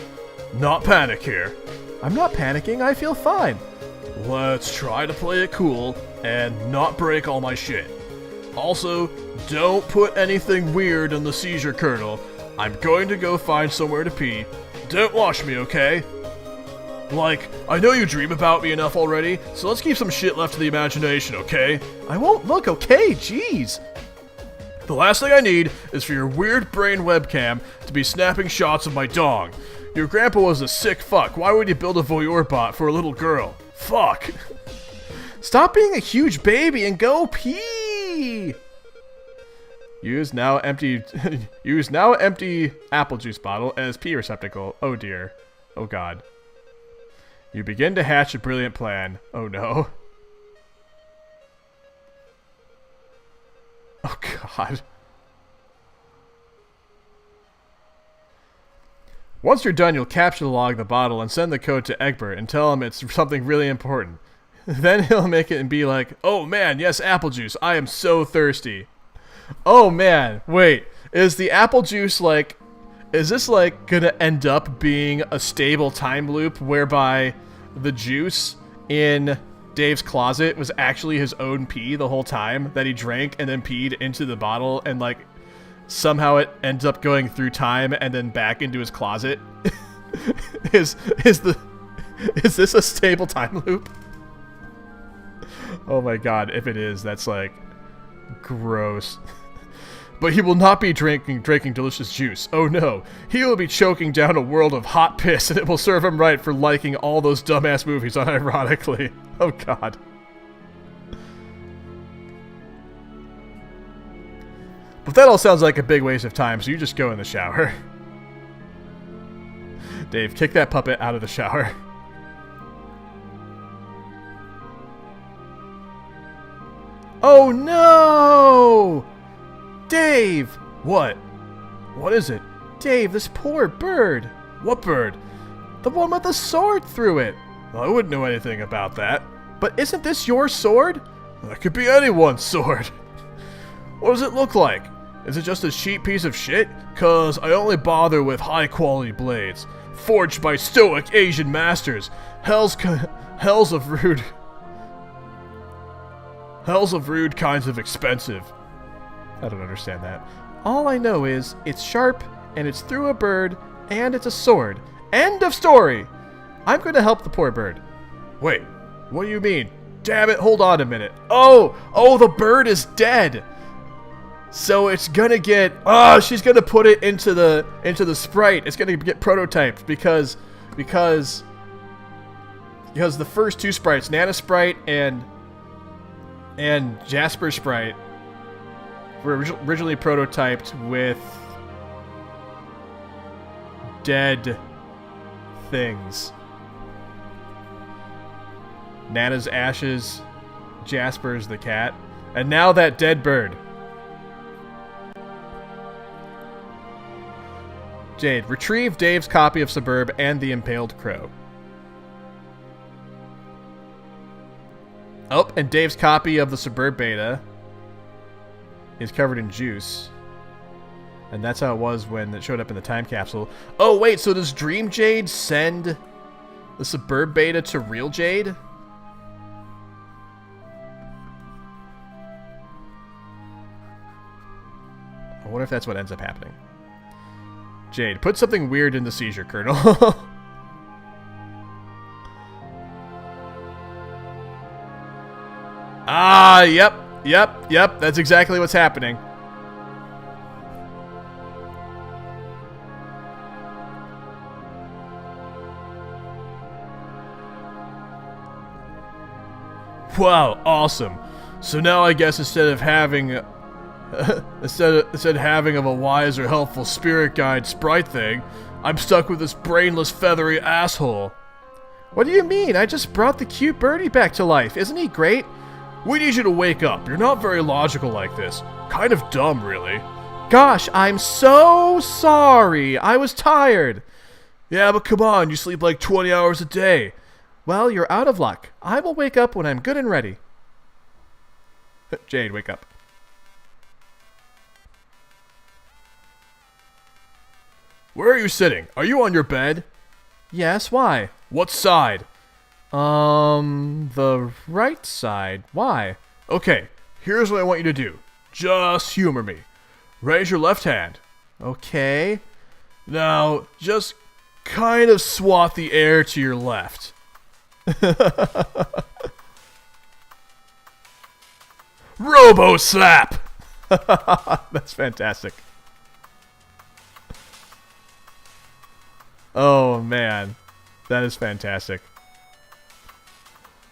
not panic here. I'm not panicking, I feel fine. Let's try to play it cool and not break all my shit. Also, don't put anything weird in the seizure kernel. I'm going to go find somewhere to pee. Don't wash me, okay? Like, I know you dream about me enough already, so let's keep some shit left to the imagination, okay? I won't look, okay? Jeez. The last thing I need is for your weird brain webcam to be snapping shots of my dong. Your grandpa was a sick fuck. Why would you build a voyeur bot for a little girl? Fuck. Stop being a huge baby and go pee. Use now empty apple juice bottle as pee receptacle. Oh dear. Oh god. You begin to hatch a brilliant plan. Oh no. Oh god. Once you're done, you'll capture the log of the bottle and send the code to Egbert and tell him it's something really important. Then he'll make it and be like, oh man, yes, apple juice. I am so thirsty. Oh man, wait. Is the apple juice like... Is this like gonna end up being a stable time loop whereby the juice in Dave's closet was actually his own pee the whole time that he drank and then peed into the bottle, and like somehow it ends up going through time and then back into his closet? Is this a stable time loop? Oh my god, if it is, that's like gross. But he will not be drinking delicious juice. Oh no, he will be choking down a world of hot piss, and it will serve him right for liking all those dumbass movies unironically. Oh god. But that all sounds like a big waste of time, so you just go in the shower. Dave, kick that puppet out of the shower. Oh no! Dave! What? What is it? Dave, this poor bird. What bird? The one with the sword through it. Well, I wouldn't know anything about that. But isn't this your sword? That could be anyone's sword. What does it look like? Is it just a cheap piece of shit? 'Cause I only bother with high quality blades. Forged by stoic Asian masters. Hells of rude kinds of expensive. I don't understand that. All I know is it's sharp, and it's through a bird, and it's a sword. End of story! I'm going to help the poor bird. Wait, what do you mean? Damn it, hold on a minute. Oh, the bird is dead! So it's gonna get... she's gonna put it into the sprite. It's gonna get prototyped because the first two sprites, Nana Sprite and Jasper Sprite, were originally prototyped with dead things. Nana's ashes, Jasper's the cat, and now that dead bird. Jade, retrieve Dave's copy of Suburb and the Impaled Crow. Oh, and Dave's copy of the Suburb Beta is covered in juice. And that's how it was when it showed up in the time capsule. Oh, wait, so does Dream Jade send the Suburb Beta to real Jade? I wonder if that's what ends up happening. Jade, put something weird in the seizure kernel. Yep, that's exactly what's happening. Wow, awesome. So now I guess instead of having of a wise or helpful spirit guide sprite thing, I'm stuck with this brainless feathery asshole. What do you mean? I just brought the cute birdie back to life. Isn't he great? We need you to wake up. You're not very logical like this. Kind of dumb, really. Gosh, I'm so sorry. I was tired. Yeah, but come on, you sleep like 20 hours a day. Well, you're out of luck. I will wake up when I'm good and ready. Jade, wake up. Where are you sitting? Are you on your bed? Yes, why? What side? The right side. Why? Okay, here's what I want you to do. Just humor me. Raise your left hand. Okay. Now, just kind of swat the air to your left. Robo slap! That's fantastic. Oh, man. That is fantastic.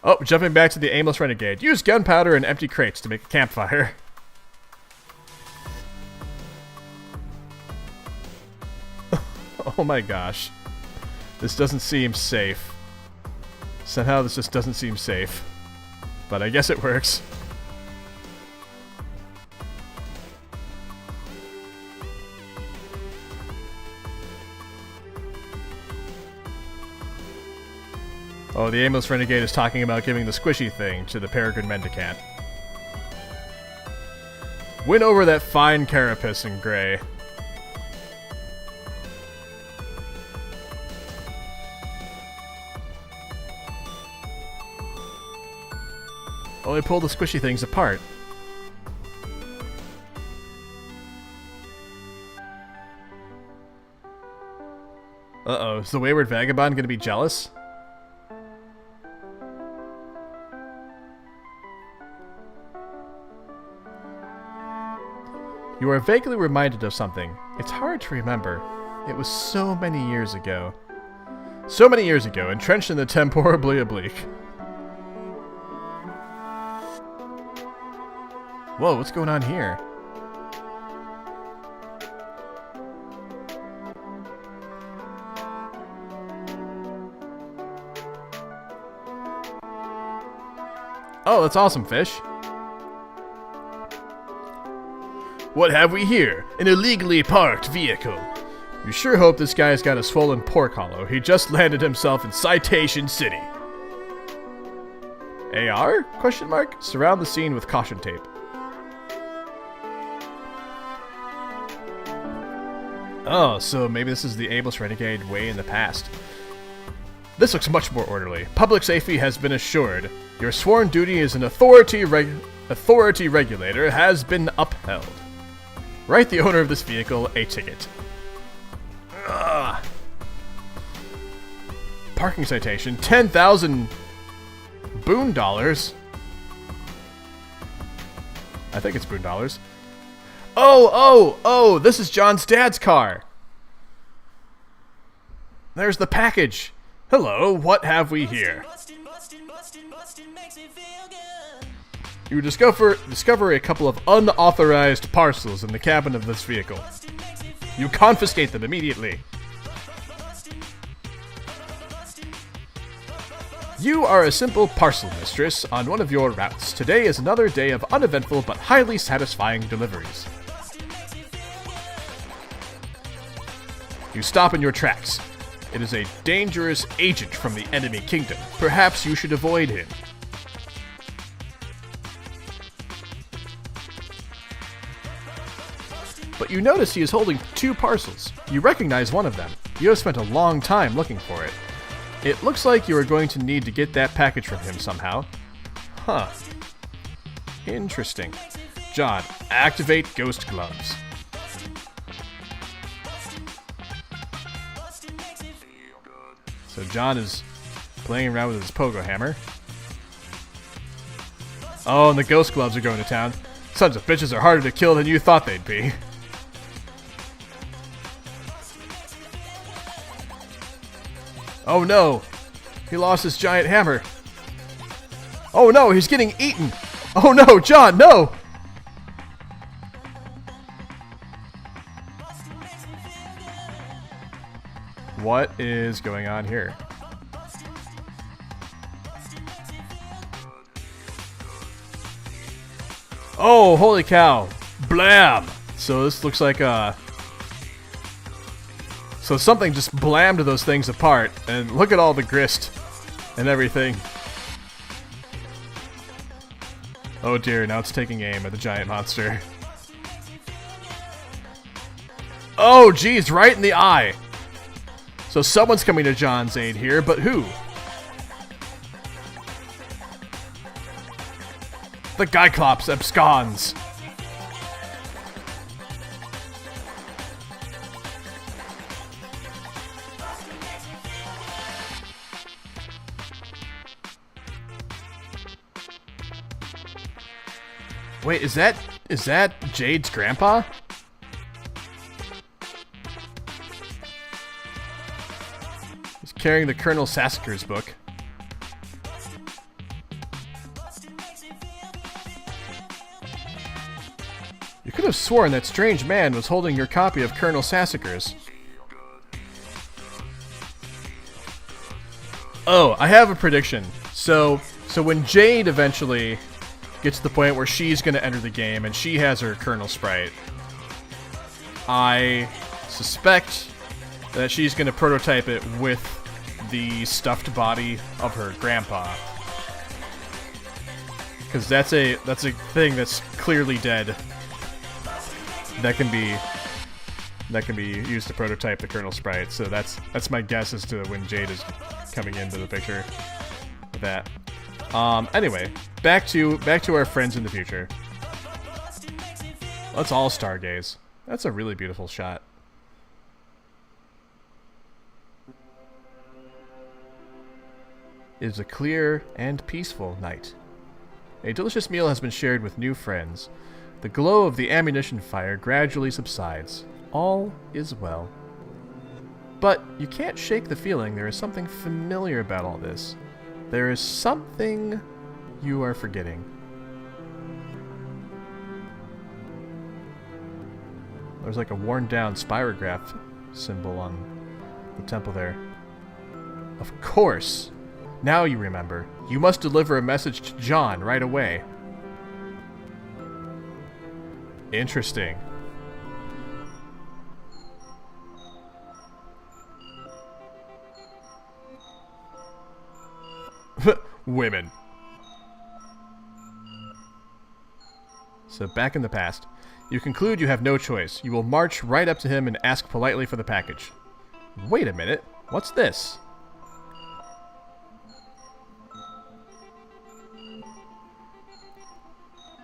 Oh, jumping back to the aimless renegade. Use gunpowder and empty crates to make a campfire. Oh my gosh. This doesn't seem safe. Somehow this just doesn't seem safe. But I guess it works. Oh, the aimless renegade is talking about giving the squishy thing to the peregrine mendicant. Win over that fine carapace in gray. Only pull the squishy things apart. Uh-oh, is the Wayward Vagabond gonna be jealous? You are vaguely reminded of something. It's hard to remember. It was so many years ago. So many years ago, entrenched in the temporably oblique. Whoa, what's going on here? Oh, that's awesome, fish. What have we here? An illegally parked vehicle. You sure hope this guy's got a swollen pork hollow. He just landed himself in Citation City. AR? Question mark? Surround the scene with caution tape. Oh, so maybe this is the ablest renegade way in the past. This looks much more orderly. Public safety has been assured. Your sworn duty as an authority regulator has been upheld. Write the owner of this vehicle a ticket. Ugh. Parking citation, 10,000 boon dollars. I think it's boon dollars. Oh, this is John's dad's car. There's the package. Hello, what have we here? You discover a couple of unauthorized parcels in the cabin of this vehicle. You confiscate them immediately. You are a simple parcel mistress on one of your routes. Today is another day of uneventful but highly satisfying deliveries. You stop in your tracks. It is a dangerous agent from the enemy kingdom. Perhaps you should avoid him. But you notice he is holding two parcels. You recognize one of them. You have spent a long time looking for it. It looks like you are going to need to get that package from him somehow. Huh. Interesting. John, activate Ghost Gloves. So John is playing around with his pogo hammer. Oh, and the Ghost Gloves are going to town. Sons of bitches are harder to kill than you thought they'd be. Oh no! He lost his giant hammer. Oh no, he's getting eaten! Oh no, John, no! What is going on here? Oh, holy cow! Blam! So this looks like So something just blammed those things apart, and look at all the grist and everything. Oh dear, now it's taking aim at the giant monster. Oh geez, right in the eye! So someone's coming to John's aid here, but who? The Gyclops absconds! Wait, is that Jade's grandpa? He's carrying the Colonel Sassacre's book. You could have sworn that strange man was holding your copy of Colonel Sassacre's. Oh, I have a prediction. So when Jade eventually gets to the point where she's going to enter the game and she has her Colonel Sprite, I suspect that she's going to prototype it with the stuffed body of her grandpa. Because that's a thing that's clearly dead that can be used to prototype the kernel sprite. So that's my guess as to when Jade is coming into the picture with that. Anyway, back to our friends in the future. Let's all stargaze. That's a really beautiful shot. It is a clear and peaceful night. A delicious meal has been shared with new friends. The glow of the ammunition fire gradually subsides. All is well. But you can't shake the feeling there is something familiar about all this. There is something you are forgetting. There's like a worn down spirograph symbol on the temple there. Of course! Now you remember. You must deliver a message to John right away. Interesting. Women. So back in the past, you conclude you have no choice. You will march right up to him and ask politely for the package. Wait a minute. What's this?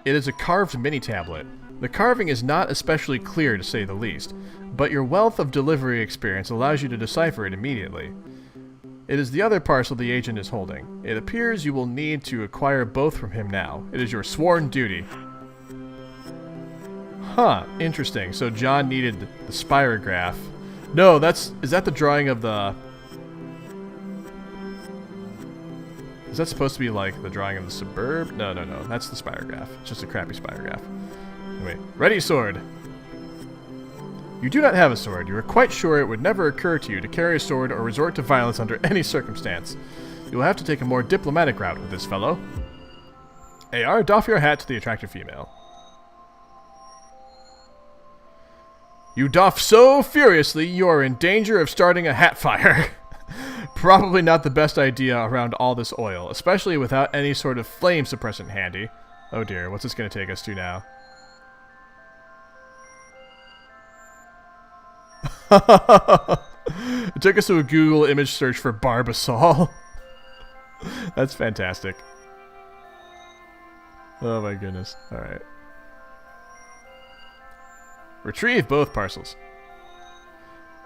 It is a carved mini-tablet. The carving is not especially clear, to say the least, but your wealth of delivery experience allows you to decipher it immediately. It is the other parcel the agent is holding. It appears you will need to acquire both from him now. It is your sworn duty. Huh, interesting. So John needed the spirograph. No, is that the drawing of the... Is that supposed to be like the drawing of the suburb? No, that's the spirograph. It's just a crappy spirograph. Anyway, ready sword. You do not have a sword. You are quite sure it would never occur to you to carry a sword or resort to violence under any circumstance. You will have to take a more diplomatic route with this fellow. AR, doff your hat to the attractive female. You doff so furiously you are in danger of starting a hat fire. Probably not the best idea around all this oil, especially without any sort of flame suppressant handy. Oh dear, what's this going to take us to now? It took us to a Google image search for Barbasol. That's fantastic. Oh my goodness. Alright. Retrieve both parcels.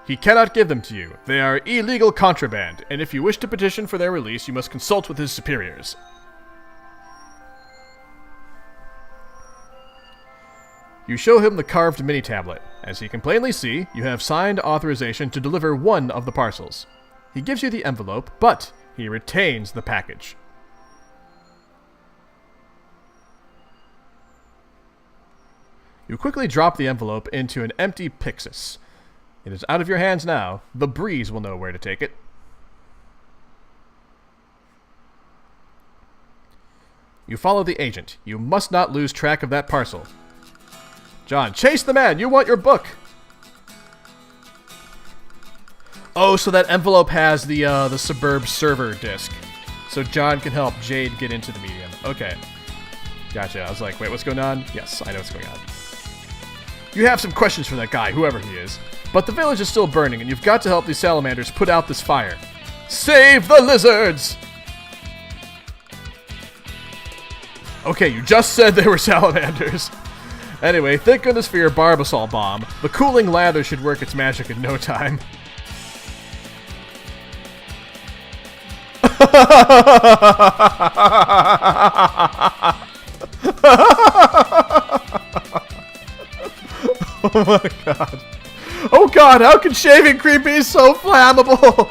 He cannot give them to you. They are illegal contraband, and if you wish to petition for their release, you must consult with his superiors. You show him the carved mini-tablet. As he can plainly see, you have signed authorization to deliver one of the parcels. He gives you the envelope, but he retains the package. You quickly drop the envelope into an empty Pyxis. It is out of your hands now. The breeze will know where to take it. You follow the agent. You must not lose track of that parcel. John, chase the man! You want your book! Oh, so that envelope has the Suburb server disk. So John can help Jade get into the medium. Okay. Gotcha. I was like, wait, what's going on? Yes, I know what's going on. You have some questions for that guy, whoever he is. But the village is still burning, and you've got to help these salamanders put out this fire. Save the lizards! Okay, you just said they were salamanders. Anyway, thank goodness for your Barbasol bomb. The cooling lather should work its magic in no time. Oh my god. Oh god, how can shaving cream be so flammable?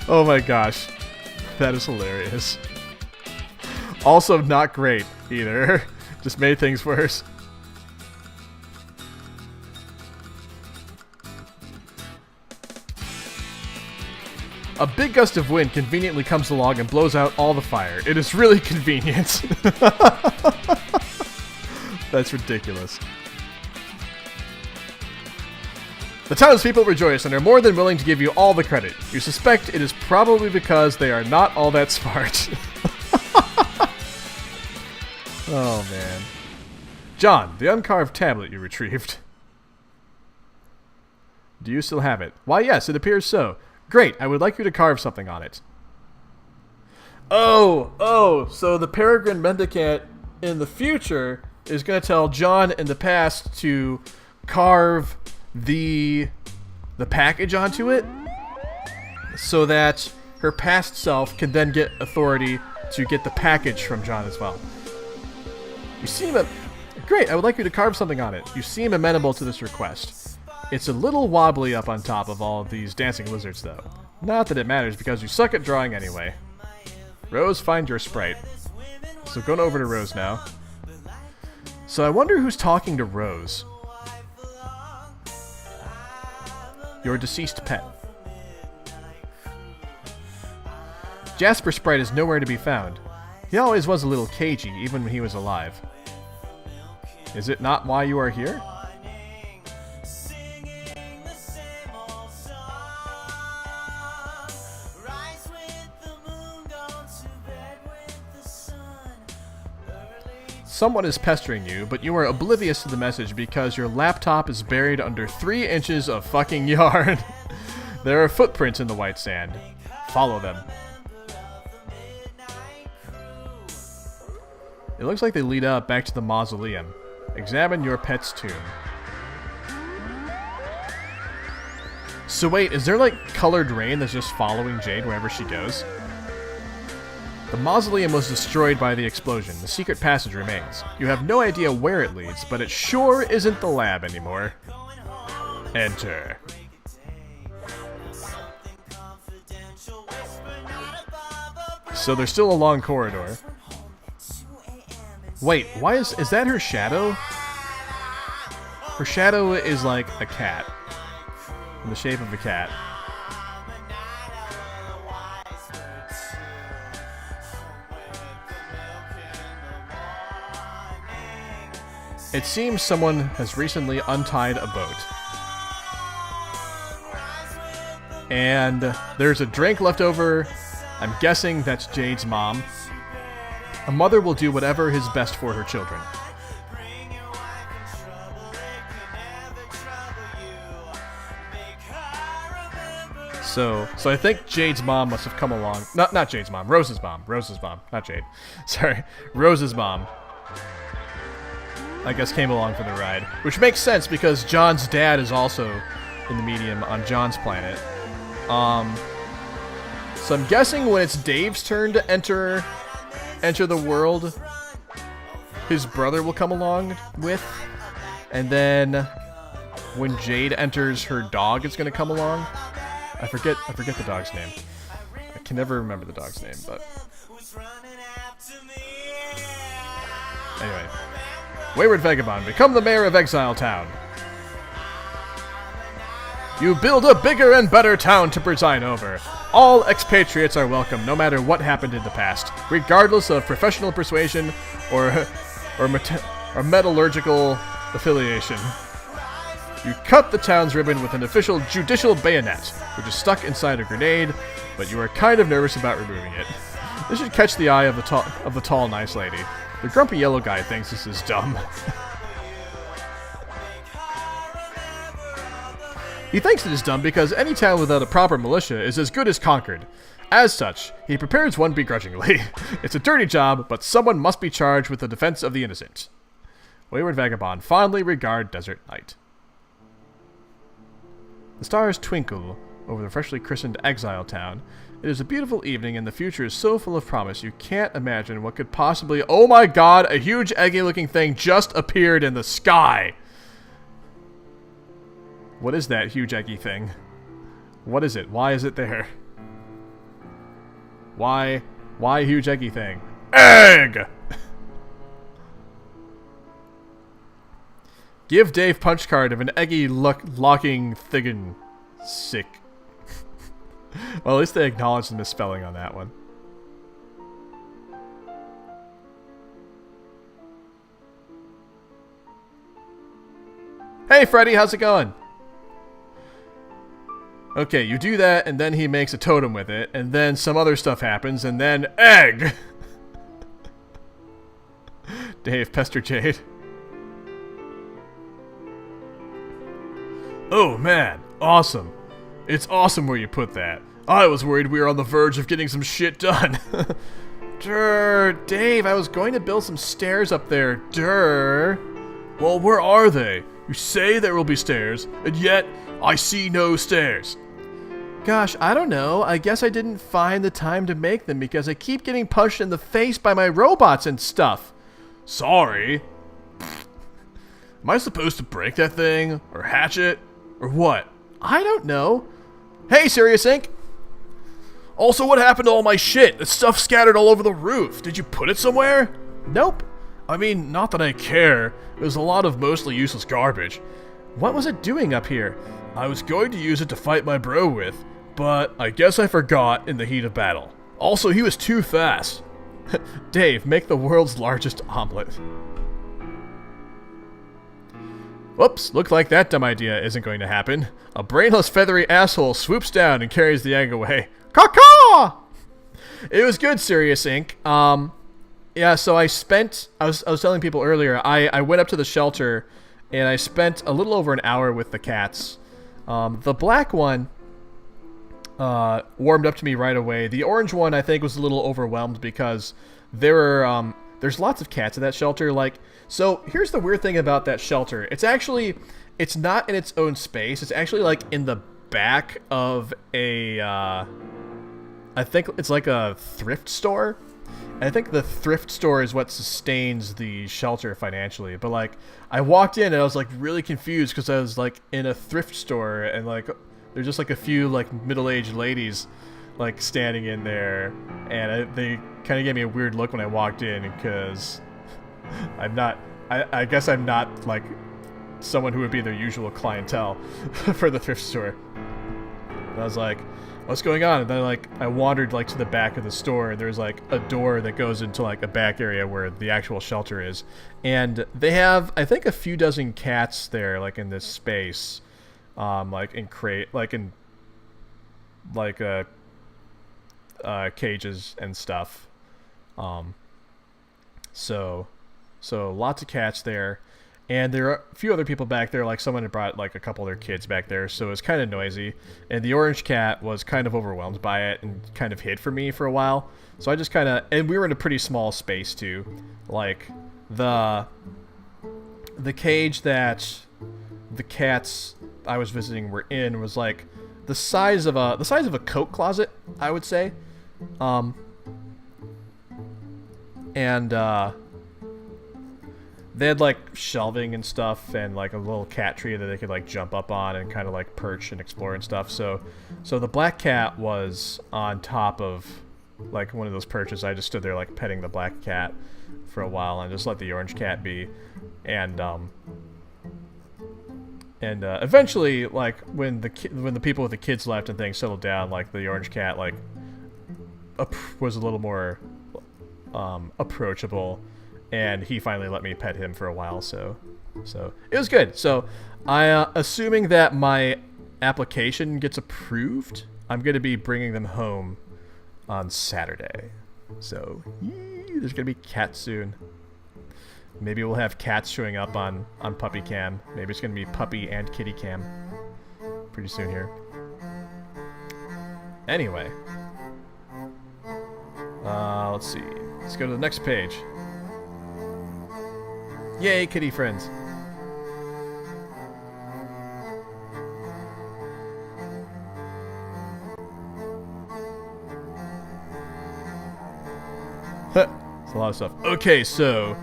Oh my gosh. That is hilarious. Also not great either. Just made things worse. A big gust of wind conveniently comes along and blows out all the fire. It is really convenient. That's ridiculous. The townspeople rejoice and are more than willing to give you all the credit. You suspect it is probably because they are not all that smart. Oh man. John, the uncarved tablet you retrieved. Do you still have it? Why, yes, it appears so. Great, I would like you to carve something on it. Oh, so the Peregrine Mendicant in the future is going to tell John in the past to carve the package onto it so that her past self can then get authority to get the package from John as well. You seem great, I would like you to carve something on it. You seem amenable to this request. It's a little wobbly up on top of all of these dancing lizards, though. Not that it matters, because you suck at drawing anyway. Rose, find your sprite. So going over to Rose now. So I wonder who's talking to Rose. Your deceased pet. Jasper Sprite is nowhere to be found. He always was a little cagey, even when he was alive. Is it not why you are here? Someone is pestering you, but you are oblivious to the message because your laptop is buried under 3 inches of fucking yarn. There are footprints in the white sand. Follow them. It looks like they lead up back to the mausoleum. Examine your pet's tomb. So wait, is there like colored rain that's just following Jade wherever she goes? The mausoleum was destroyed by the explosion. The secret passage remains. You have no idea where it leads, but it sure isn't the lab anymore. Enter. So there's still a long corridor. Wait, why is that her shadow? Her shadow is like a cat. In the shape of a cat. It seems someone has recently untied a boat. And there's a drink left over. I'm guessing that's Jade's mom. A mother will do whatever is best for her children. So I think Jade's mom must have come along. Not Jade's mom. Rose's mom. Rose's mom. Not Jade. Sorry. Rose's mom. I guess came along for the ride. Which makes sense because John's dad is also in the medium on John's planet. So I'm guessing when it's Dave's turn to enter the world, his brother will come along with. And then when Jade enters, her dog is going to come along. I forget the dog's name. I can never remember the dog's name, but anyway. Wayward Vagabond, become the mayor of Exile Town. You build a bigger and better town to preside over. All expatriates are welcome, no matter what happened in the past, regardless of professional persuasion or metallurgical affiliation. You cut the town's ribbon with an official judicial bayonet, which is stuck inside a grenade, but you are kind of nervous about removing it. This should catch the eye of the tall, nice lady. The grumpy yellow guy thinks this is dumb. He thinks it is dumb because any town without a proper militia is as good as conquered. As such, he prepares one begrudgingly. It's a dirty job, but someone must be charged with the defense of the innocent. Wayward Vagabond, fondly regard Desert Night. The stars twinkle over the freshly christened Exile Town. It is a beautiful evening, and the future is so full of promise you can't imagine what could possibly... Oh my god, a huge eggy-looking thing just appeared in the sky! What is that huge eggy thing? What is it? Why is it there? Why huge eggy thing? Egg! Give Dave punch card of an eggy locking thiggin sick. Well, at least they acknowledged the misspelling on that one. Hey, Freddy, how's it going? Okay, you do that, and then he makes a totem with it, and then some other stuff happens, and then egg! Dave, pester Jade. man, awesome. It's awesome where you put that. I was worried we were on the verge of getting some shit done. Durr, Dave, I was going to build some stairs up there. Durr. Well, where are they? You say there will be stairs, and yet I see no stairs. Gosh, I don't know. I guess I didn't find the time to make them because I keep getting punched in the face by my robots and stuff. Sorry. Am I supposed to break that thing? Or hatch it? Or what? I don't know. Hey, Serious Inc. Also, what happened to all my shit? The stuff scattered all over the roof. Did you put it somewhere? Nope. I mean, not that I care. It was a lot of mostly useless garbage. What was it doing up here? I was going to use it to fight my bro with, but I guess I forgot in the heat of battle. Also, he was too fast. Dave, make the world's largest omelet. Whoops, looked like that dumb idea isn't going to happen. A brainless feathery asshole swoops down and carries the egg away. Caw-caw! It was good, Serious Inc. Yeah, so I was telling people earlier, I went up to the shelter and I spent a little over an hour with the cats. The black one warmed up to me right away. The orange one I think was a little overwhelmed because there's lots of cats at that shelter. Like, so here's the weird thing about that shelter. It's not in its own space. It's actually like in the back of a I think it's like a thrift store. And I think the thrift store is what sustains the shelter financially. But like, I walked in and I was like really confused because I was like in a thrift store and like there's just like a few like middle-aged ladies like standing in there, and they kind of gave me a weird look when I walked in because I guess I'm not like someone who would be their usual clientele for the thrift store. And I was like, what's going on? And then I wandered like to the back of the store, and there's like a door that goes into like a back area where the actual shelter is, and they have I think a few dozen cats there like in this space, like in cages and stuff. So lots of cats there. And there are a few other people back there, like someone had brought like a couple of their kids back there, so it was kind of noisy. And the orange cat was kind of overwhelmed by it and kind of hid from me for a while. So I just kind of, and we were in a pretty small space too. Like the cage that the cats I was visiting were in was like the size of a coat closet, I would say. They had like shelving and stuff and like a little cat tree that they could like jump up on and kind of like perch and explore and stuff. So the black cat was on top of like one of those perches. I just stood there like petting the black cat for a while and just let the orange cat be. And eventually, like when the people with the kids left and things settled down, like the orange cat like was a little more approachable. And he finally let me pet him for a while, so it was good. So, assuming that my application gets approved, I'm going to be bringing them home on Saturday. So, there's going to be cats soon. Maybe we'll have cats showing up on Puppy Cam. Maybe it's going to be Puppy and Kitty Cam pretty soon here. Anyway, let's see. Let's go to the next page. Yay, kitty friends. It's a lot of stuff. Okay, so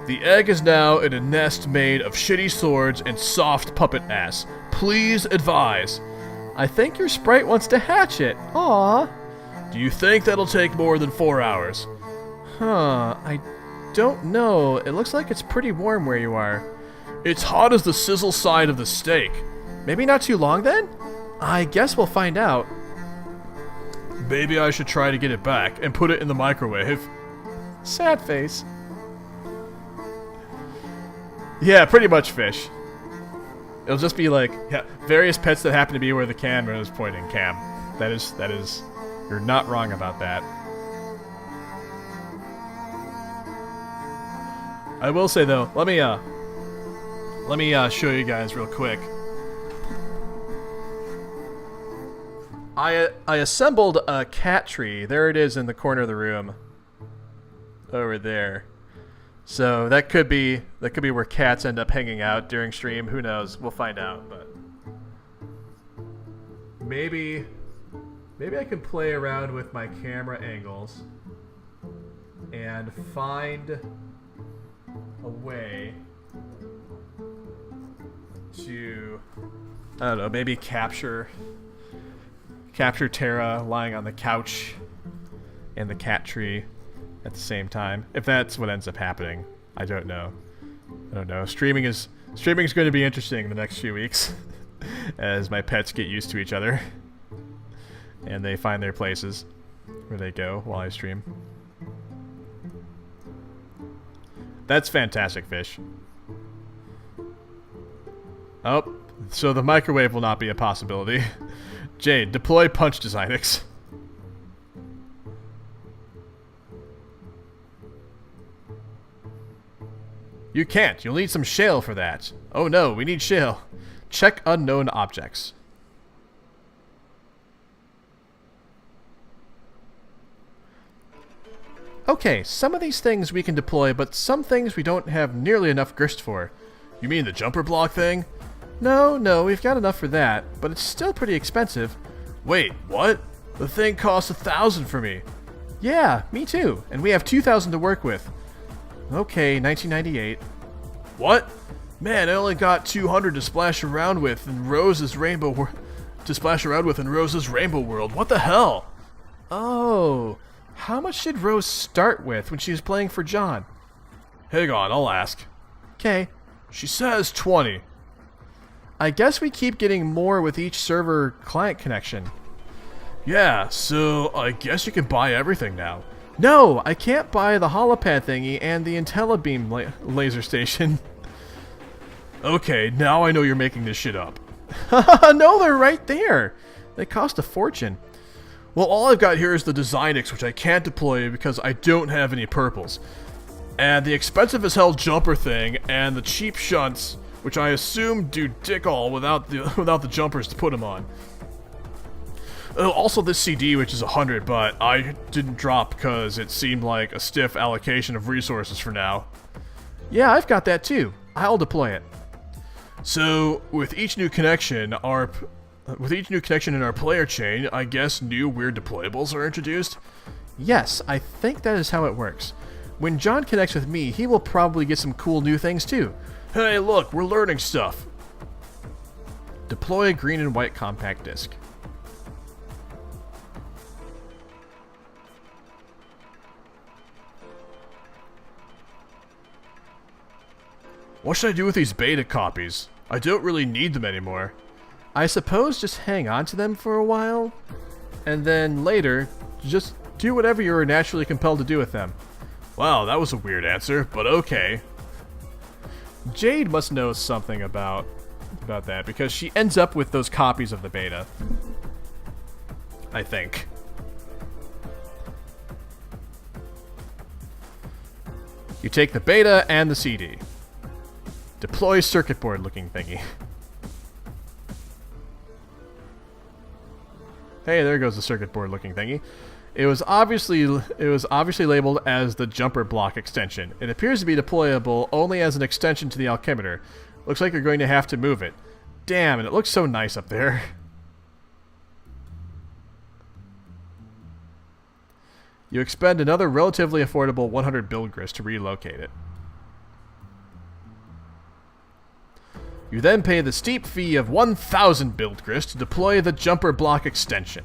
the egg is now in a nest made of shitty swords and soft puppet ass. Please advise. I think your sprite wants to hatch it. Aww. Do you think that'll take more than 4 hours? I don't know. It looks like it's pretty warm where you are. It's hot as the sizzle side of the steak. Maybe not too long then? I guess we'll find out. Maybe I should try to get it back and put it in the microwave. Sad face. Yeah, pretty much fish. It'll just be like, yeah, various pets that happen to be where the camera is pointing. Cam. That is, you're not wrong about that. I will say though, let me show you guys real quick. I assembled a cat tree. There it is in the corner of the room. Over there. So that could be where cats end up hanging out during stream. Who knows? We'll find out. But maybe I can play around with my camera angles and find a way to, I don't know, maybe capture Tara lying on the couch and the cat tree at the same time. If that's what ends up happening, I don't know. Streaming is going to be interesting the next few weeks as my pets get used to each other and they find their places where they go while I stream. That's fantastic, fish. Oh, so the microwave will not be a possibility. Jade, deploy punch designix. You can't. You'll need some shale for that. Oh no, we need shale. Check unknown objects. Okay, some of these things we can deploy, but some things we don't have nearly enough grist for. You mean the jumper block thing? No, we've got enough for that, but it's still pretty expensive. Wait, what? The thing costs 1,000 for me. Yeah, me too, and we have 2,000 to work with. Okay, 1998. What? Man, I only got 200 to splash around with in Rose's rainbow world. What the hell? Oh, how much did Rose start with when she was playing for John? Hang on, I'll ask. Okay. She says 20. I guess we keep getting more with each server client connection. Yeah, so I guess you can buy everything now. No, I can't buy the holopad thingy and the IntelliBeam laser station. Okay, now I know you're making this shit up. No, they're right there. They cost a fortune. Well, all I've got here is the designix, which I can't deploy because I don't have any purples. And the expensive as hell jumper thing, and the cheap shunts, which I assume do dick all without the jumpers to put them on. Also this CD, which is 100, but I didn't drop because it seemed like a stiff allocation of resources for now. Yeah, I've got that too. I'll deploy it. So, with each new connection in our player chain, I guess new weird deployables are introduced? Yes, I think that is how it works. When John connects with me, he will probably get some cool new things too. Hey, look, we're learning stuff. Deploy green and white compact disc. What should I do with these beta copies? I don't really need them anymore. I suppose just hang on to them for a while, and then later, just do whatever you're naturally compelled to do with them. Wow, that was a weird answer, but okay. Jade must know something about that, because she ends up with those copies of the beta. I think. You take the beta and the CD. Deploy circuit board looking thingy. Hey, there goes the circuit board looking thingy. It was obviously labeled as the jumper block extension. It appears to be deployable only as an extension to the alchemimeter. Looks like you're going to have to move it. Damn, and it looks so nice up there. You expend another relatively affordable 100 build grist to relocate it. You then pay the steep fee of 1,000 build grist to deploy the jumper block extension.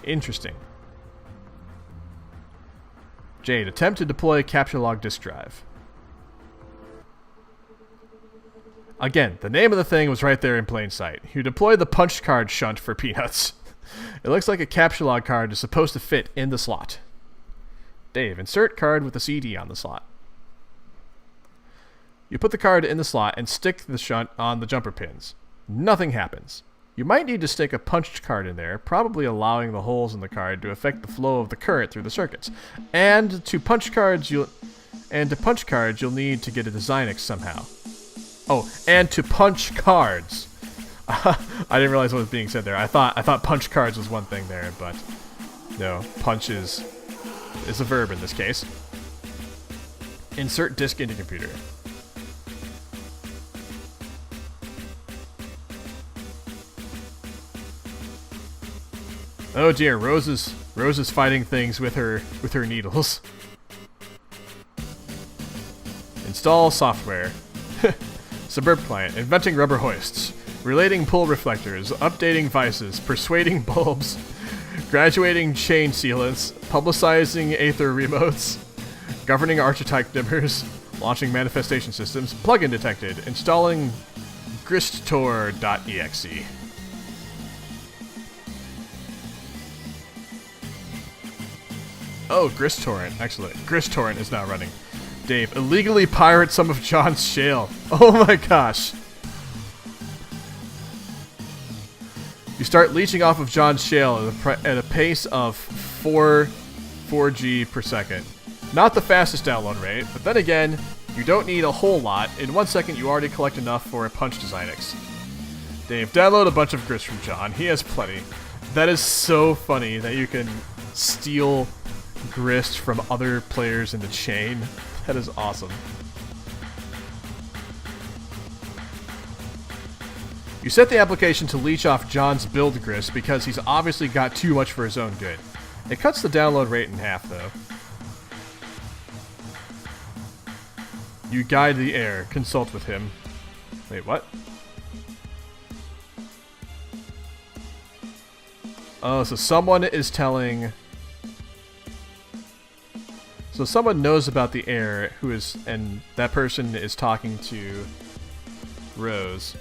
Interesting. Jade, attempt to deploy capture log disk drive. Again, the name of the thing was right there in plain sight. You deploy the punch card shunt for peanuts. It looks like a capture log card is supposed to fit in the slot. Dave, insert card with the CD on the slot. You put the card in the slot and stick the shunt on the jumper pins. Nothing happens. You might need to stick a punched card in there, probably allowing the holes in the card to affect the flow of the current through the circuits. And to punch cards, you'll need to get a designix somehow. Oh, and to punch cards. I didn't realize what was being said there. I thought punch cards was one thing there, but no, punch is a verb in this case. Insert disk into computer. Oh dear, Rose is fighting things with her needles. Install software. Suburb client. Inventing rubber hoists. Relating pull reflectors. Updating vices. Persuading bulbs. Graduating chain sealants. Publicizing Aether remotes. Governing archetype dimmers. Launching manifestation systems. Plugin detected. Installing gristtor.exe. Oh, GristTorrent. Excellent. GristTorrent is now running. Dave, illegally pirate some of John's shale. Oh my gosh. You start leeching off of John's shale at a pace of 4G per second. Not the fastest download rate, but then again, you don't need a whole lot. In 1 second, you already collect enough for a Punch Designix. Dave, download a bunch of grist from John. He has plenty. That is so funny that you can steal grist from other players in the chain. That is awesome. You set the application to leech off John's build grist because he's obviously got too much for his own good. It cuts the download rate in half, though. You guide the heir. Consult with him. Wait, what? Oh, so someone is telling... So someone knows about the heir and that person is talking to Rose.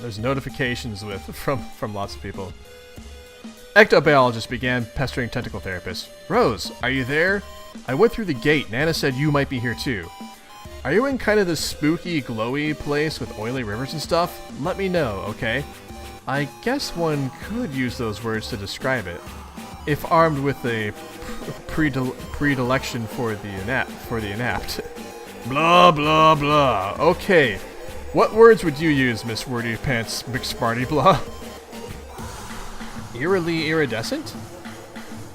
There's notifications from lots of people. Ectobiologist began pestering tentacle therapist. Rose, are you there? I went through the gate. Nana said you might be here too. Are you in kind of this spooky, glowy place with oily rivers and stuff? Let me know, okay? I guess one could use those words to describe it, if armed with a predilection for the inapt. Blah blah blah. Okay, what words would you use, Miss Wordy Pants McSparty blah? Eerily iridescent?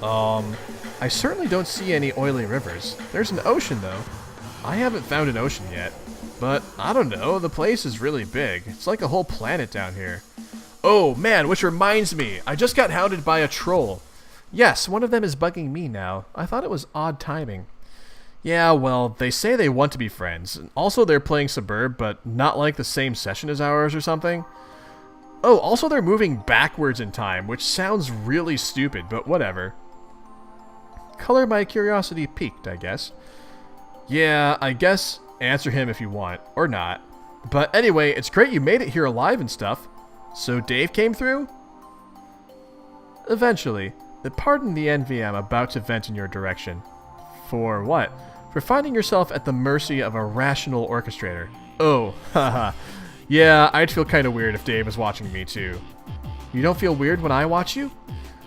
I certainly don't see any oily rivers. There's an ocean though. I haven't found an ocean yet, but I don't know. The place is really big. It's like a whole planet down here. Oh man, which reminds me, I just got hounded by a troll. Yes, one of them is bugging me now. I thought it was odd timing. Yeah, well, they say they want to be friends. Also, they're playing Suburb, but not like the same session as ours or something. Oh, also they're moving backwards in time, which sounds really stupid, but whatever. Color my curiosity piqued, I guess. Yeah, I guess answer him if you want, or not. But anyway, it's great you made it here alive and stuff. So Dave came through? Eventually. Pardon the envy I'm about to vent in your direction. For what? For finding yourself at the mercy of a rational orchestrator. Oh, haha. Yeah, I'd feel kind of weird if Dave was watching me too. You don't feel weird when I watch you?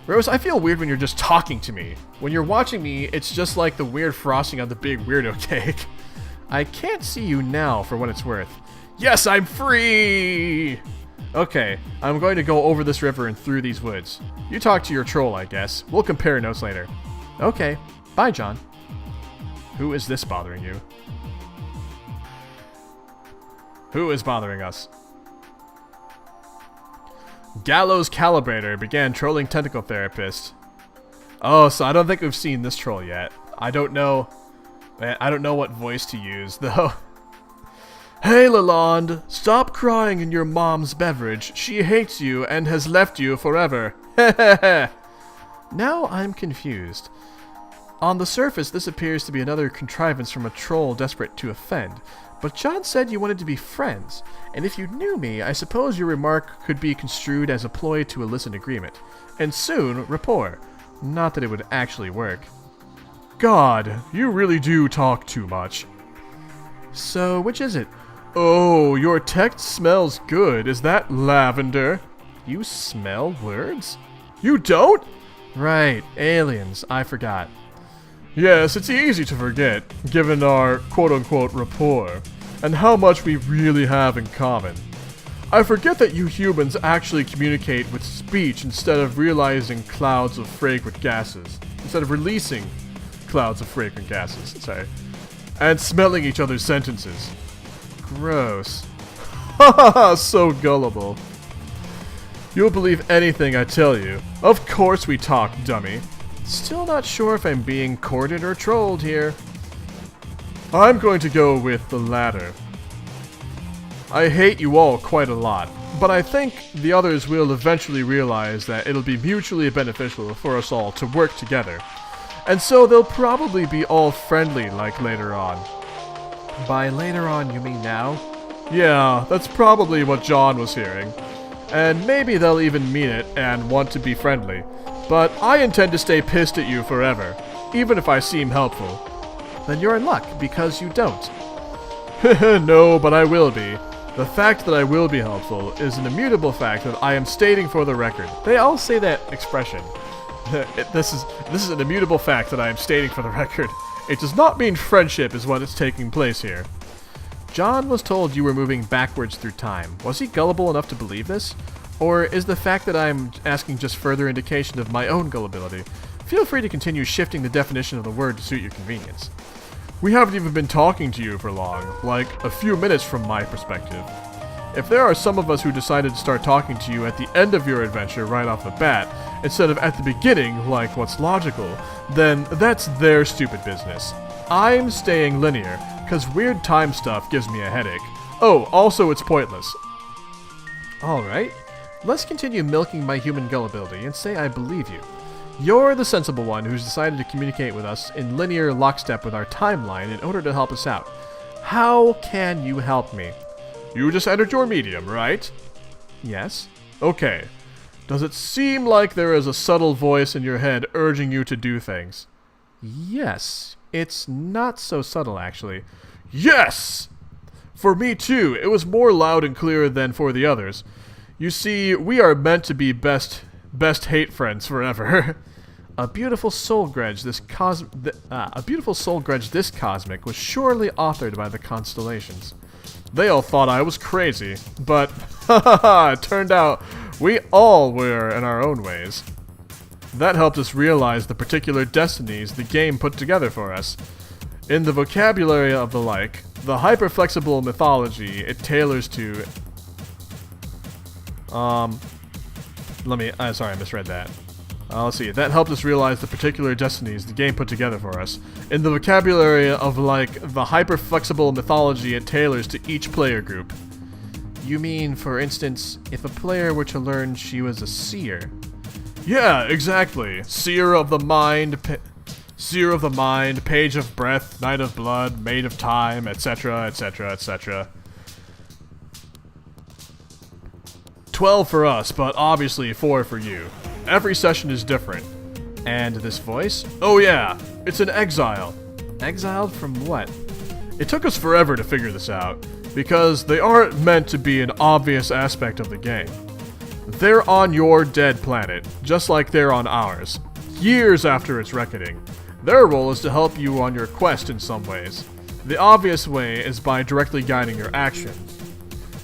Rose, I feel weird when you're just talking to me. When you're watching me, it's just like the weird frosting on the big weirdo cake. I can't see you now for what it's worth. Yes, I'm free! Okay, I'm going to go over this river and through these woods. You talk to your troll, I guess. We'll compare notes later. Okay, bye, John. Who is this bothering you? Who is bothering us? Gallows Calibrator began trolling Tentacle Therapist. Oh, so I don't think we've seen this troll yet. I don't know. Man, I don't know what voice to use, though. Hey, Lalonde, stop crying in your mom's beverage. She hates you and has left you forever. Hehehe. Now I'm confused. On the surface, this appears to be another contrivance from a troll desperate to offend. But John said you wanted to be friends, and if you knew me, I suppose your remark could be construed as a ploy to elicit agreement. And soon, rapport. Not that it would actually work. God, you really do talk too much. So, which is it? Oh, your text smells good. Is that lavender? You smell words? You don't? Right, aliens. I forgot. Yes, it's easy to forget, given our quote-unquote rapport, and how much we really have in common. I forget that you humans actually communicate with speech instead of realizing clouds of fragrant gases. Instead of releasing clouds of fragrant gases, sorry. And smelling each other's sentences. Gross. Haha, so gullible. You'll believe anything I tell you. Of course we talk, dummy. Still not sure if I'm being courted or trolled here. I'm going to go with the latter. I hate you all quite a lot, but I think the others will eventually realize that it'll be mutually beneficial for us all to work together. And so they'll probably be all friendly like later on. By later on, you mean now? Yeah, that's probably what John was hearing. And maybe they'll even mean it and want to be friendly. But I intend to stay pissed at you forever, even if I seem helpful. Then you're in luck, because you don't. No, but I will be. The fact that I will be helpful is an immutable fact that I am stating for the record. They all say that expression. This is an immutable fact that I am stating for the record. It does not mean friendship is what is taking place here. John was told you were moving backwards through time. Was he gullible enough to believe this? Or is the fact that I'm asking just further indication of my own gullibility? Feel free to continue shifting the definition of the word to suit your convenience. We haven't even been talking to you for long, like a few minutes from my perspective. If there are some of us who decided to start talking to you at the end of your adventure right off the bat, instead of at the beginning, like what's logical, then that's their stupid business. I'm staying linear, because weird time stuff gives me a headache. Oh, also it's pointless. Alright, let's continue milking my human gullibility and say I believe you. You're the sensible one who's decided to communicate with us in linear lockstep with our timeline in order to help us out. How can you help me? You just entered your medium, right? Yes. Okay. Does it seem like there is a subtle voice in your head urging you to do things? Yes. It's not so subtle, actually. Yes! For me, too. It was more loud and clear than for the others. You see, we are meant to be best hate friends forever. A beautiful soul grudge this cosmic was surely authored by the constellations. They all thought I was crazy, but it turned out we all were in our own ways. That helped us realize the particular destinies the game put together for us. In the vocabulary of the like, the hyper-flexible mythology it tailors to... sorry, I misread that. Let's see. That helped us realize the particular destinies the game put together for us. In the vocabulary of, like, the hyper-flexible mythology it tailors to each player group. You mean, for instance, if a player were to learn she was a seer? Yeah, exactly. Seer of the mind, page of breath, night of blood, maid of time, etc., etc., etc. 12 for us, but obviously 4 for you. Every session is different. And this voice? Oh yeah, it's an exile. Exiled from what? It took us forever to figure this out, because they aren't meant to be an obvious aspect of the game. They're on your dead planet, just like they're on ours, years after its reckoning. Their role is to help you on your quest in some ways. The obvious way is by directly guiding your actions.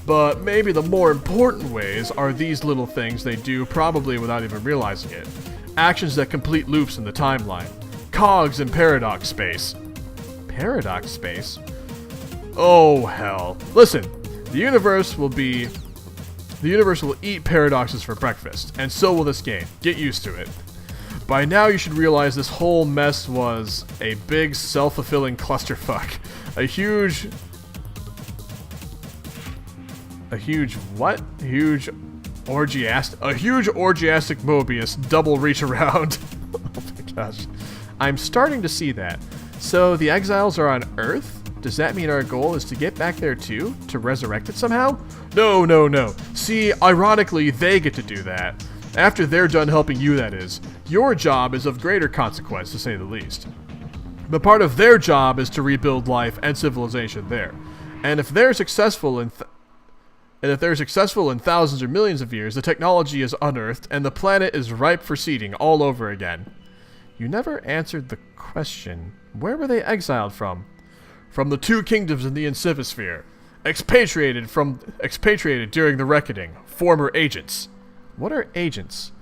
But maybe the more important ways are these little things they do probably without even realizing it. Actions that complete loops in the timeline. Cogs in paradox space. Paradox space? Oh hell. Listen, the universe will eat paradoxes for breakfast, and so will this game. Get used to it. By now you should realize this whole mess was a big self-fulfilling clusterfuck. A huge orgiastic Mobius double reach around. Oh my gosh. I'm starting to see that. So the Exiles are on Earth? Does that mean our goal is to get back there too? To resurrect it somehow? No. See, ironically, they get to do that. After they're done helping you, that is. Your job is of greater consequence, to say the least. But part of their job is to rebuild life and civilization there. And if they're successful in thousands or millions of years, the technology is unearthed and the planet is ripe for seeding all over again. You never answered the question. Where were they exiled from? From the two kingdoms in the Insivisphere. expatriated during the reckoning. Former agents. What are agents?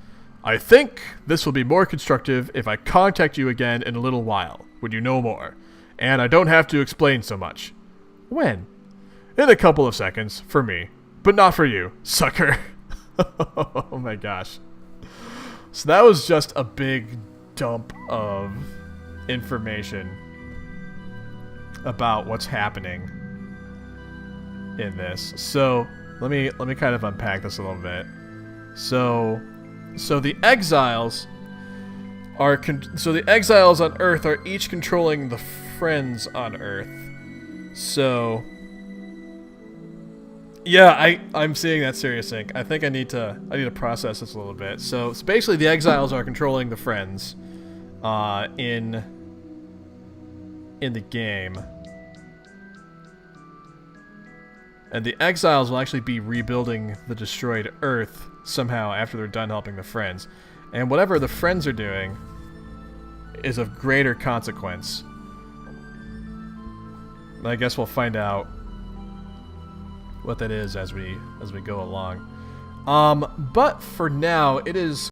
I think this will be more constructive if I contact you again in a little while, when you know more. And I don't have to explain so much. When? In a couple of seconds, for me. But not for you, sucker. Oh my gosh. So that was just a big dump of information about what's happening in this. So let me kind of unpack this a little bit. So the exiles are the exiles on Earth are each controlling the friends on Earth. So yeah, I'm seeing that serious ink. I think I need to process this a little bit. So basically the exiles are controlling the friends in the game. And the exiles will actually be rebuilding the destroyed Earth somehow after they're done helping the friends. And whatever the friends are doing is of greater consequence. I guess we'll find out what that is as we go along. But for now, it is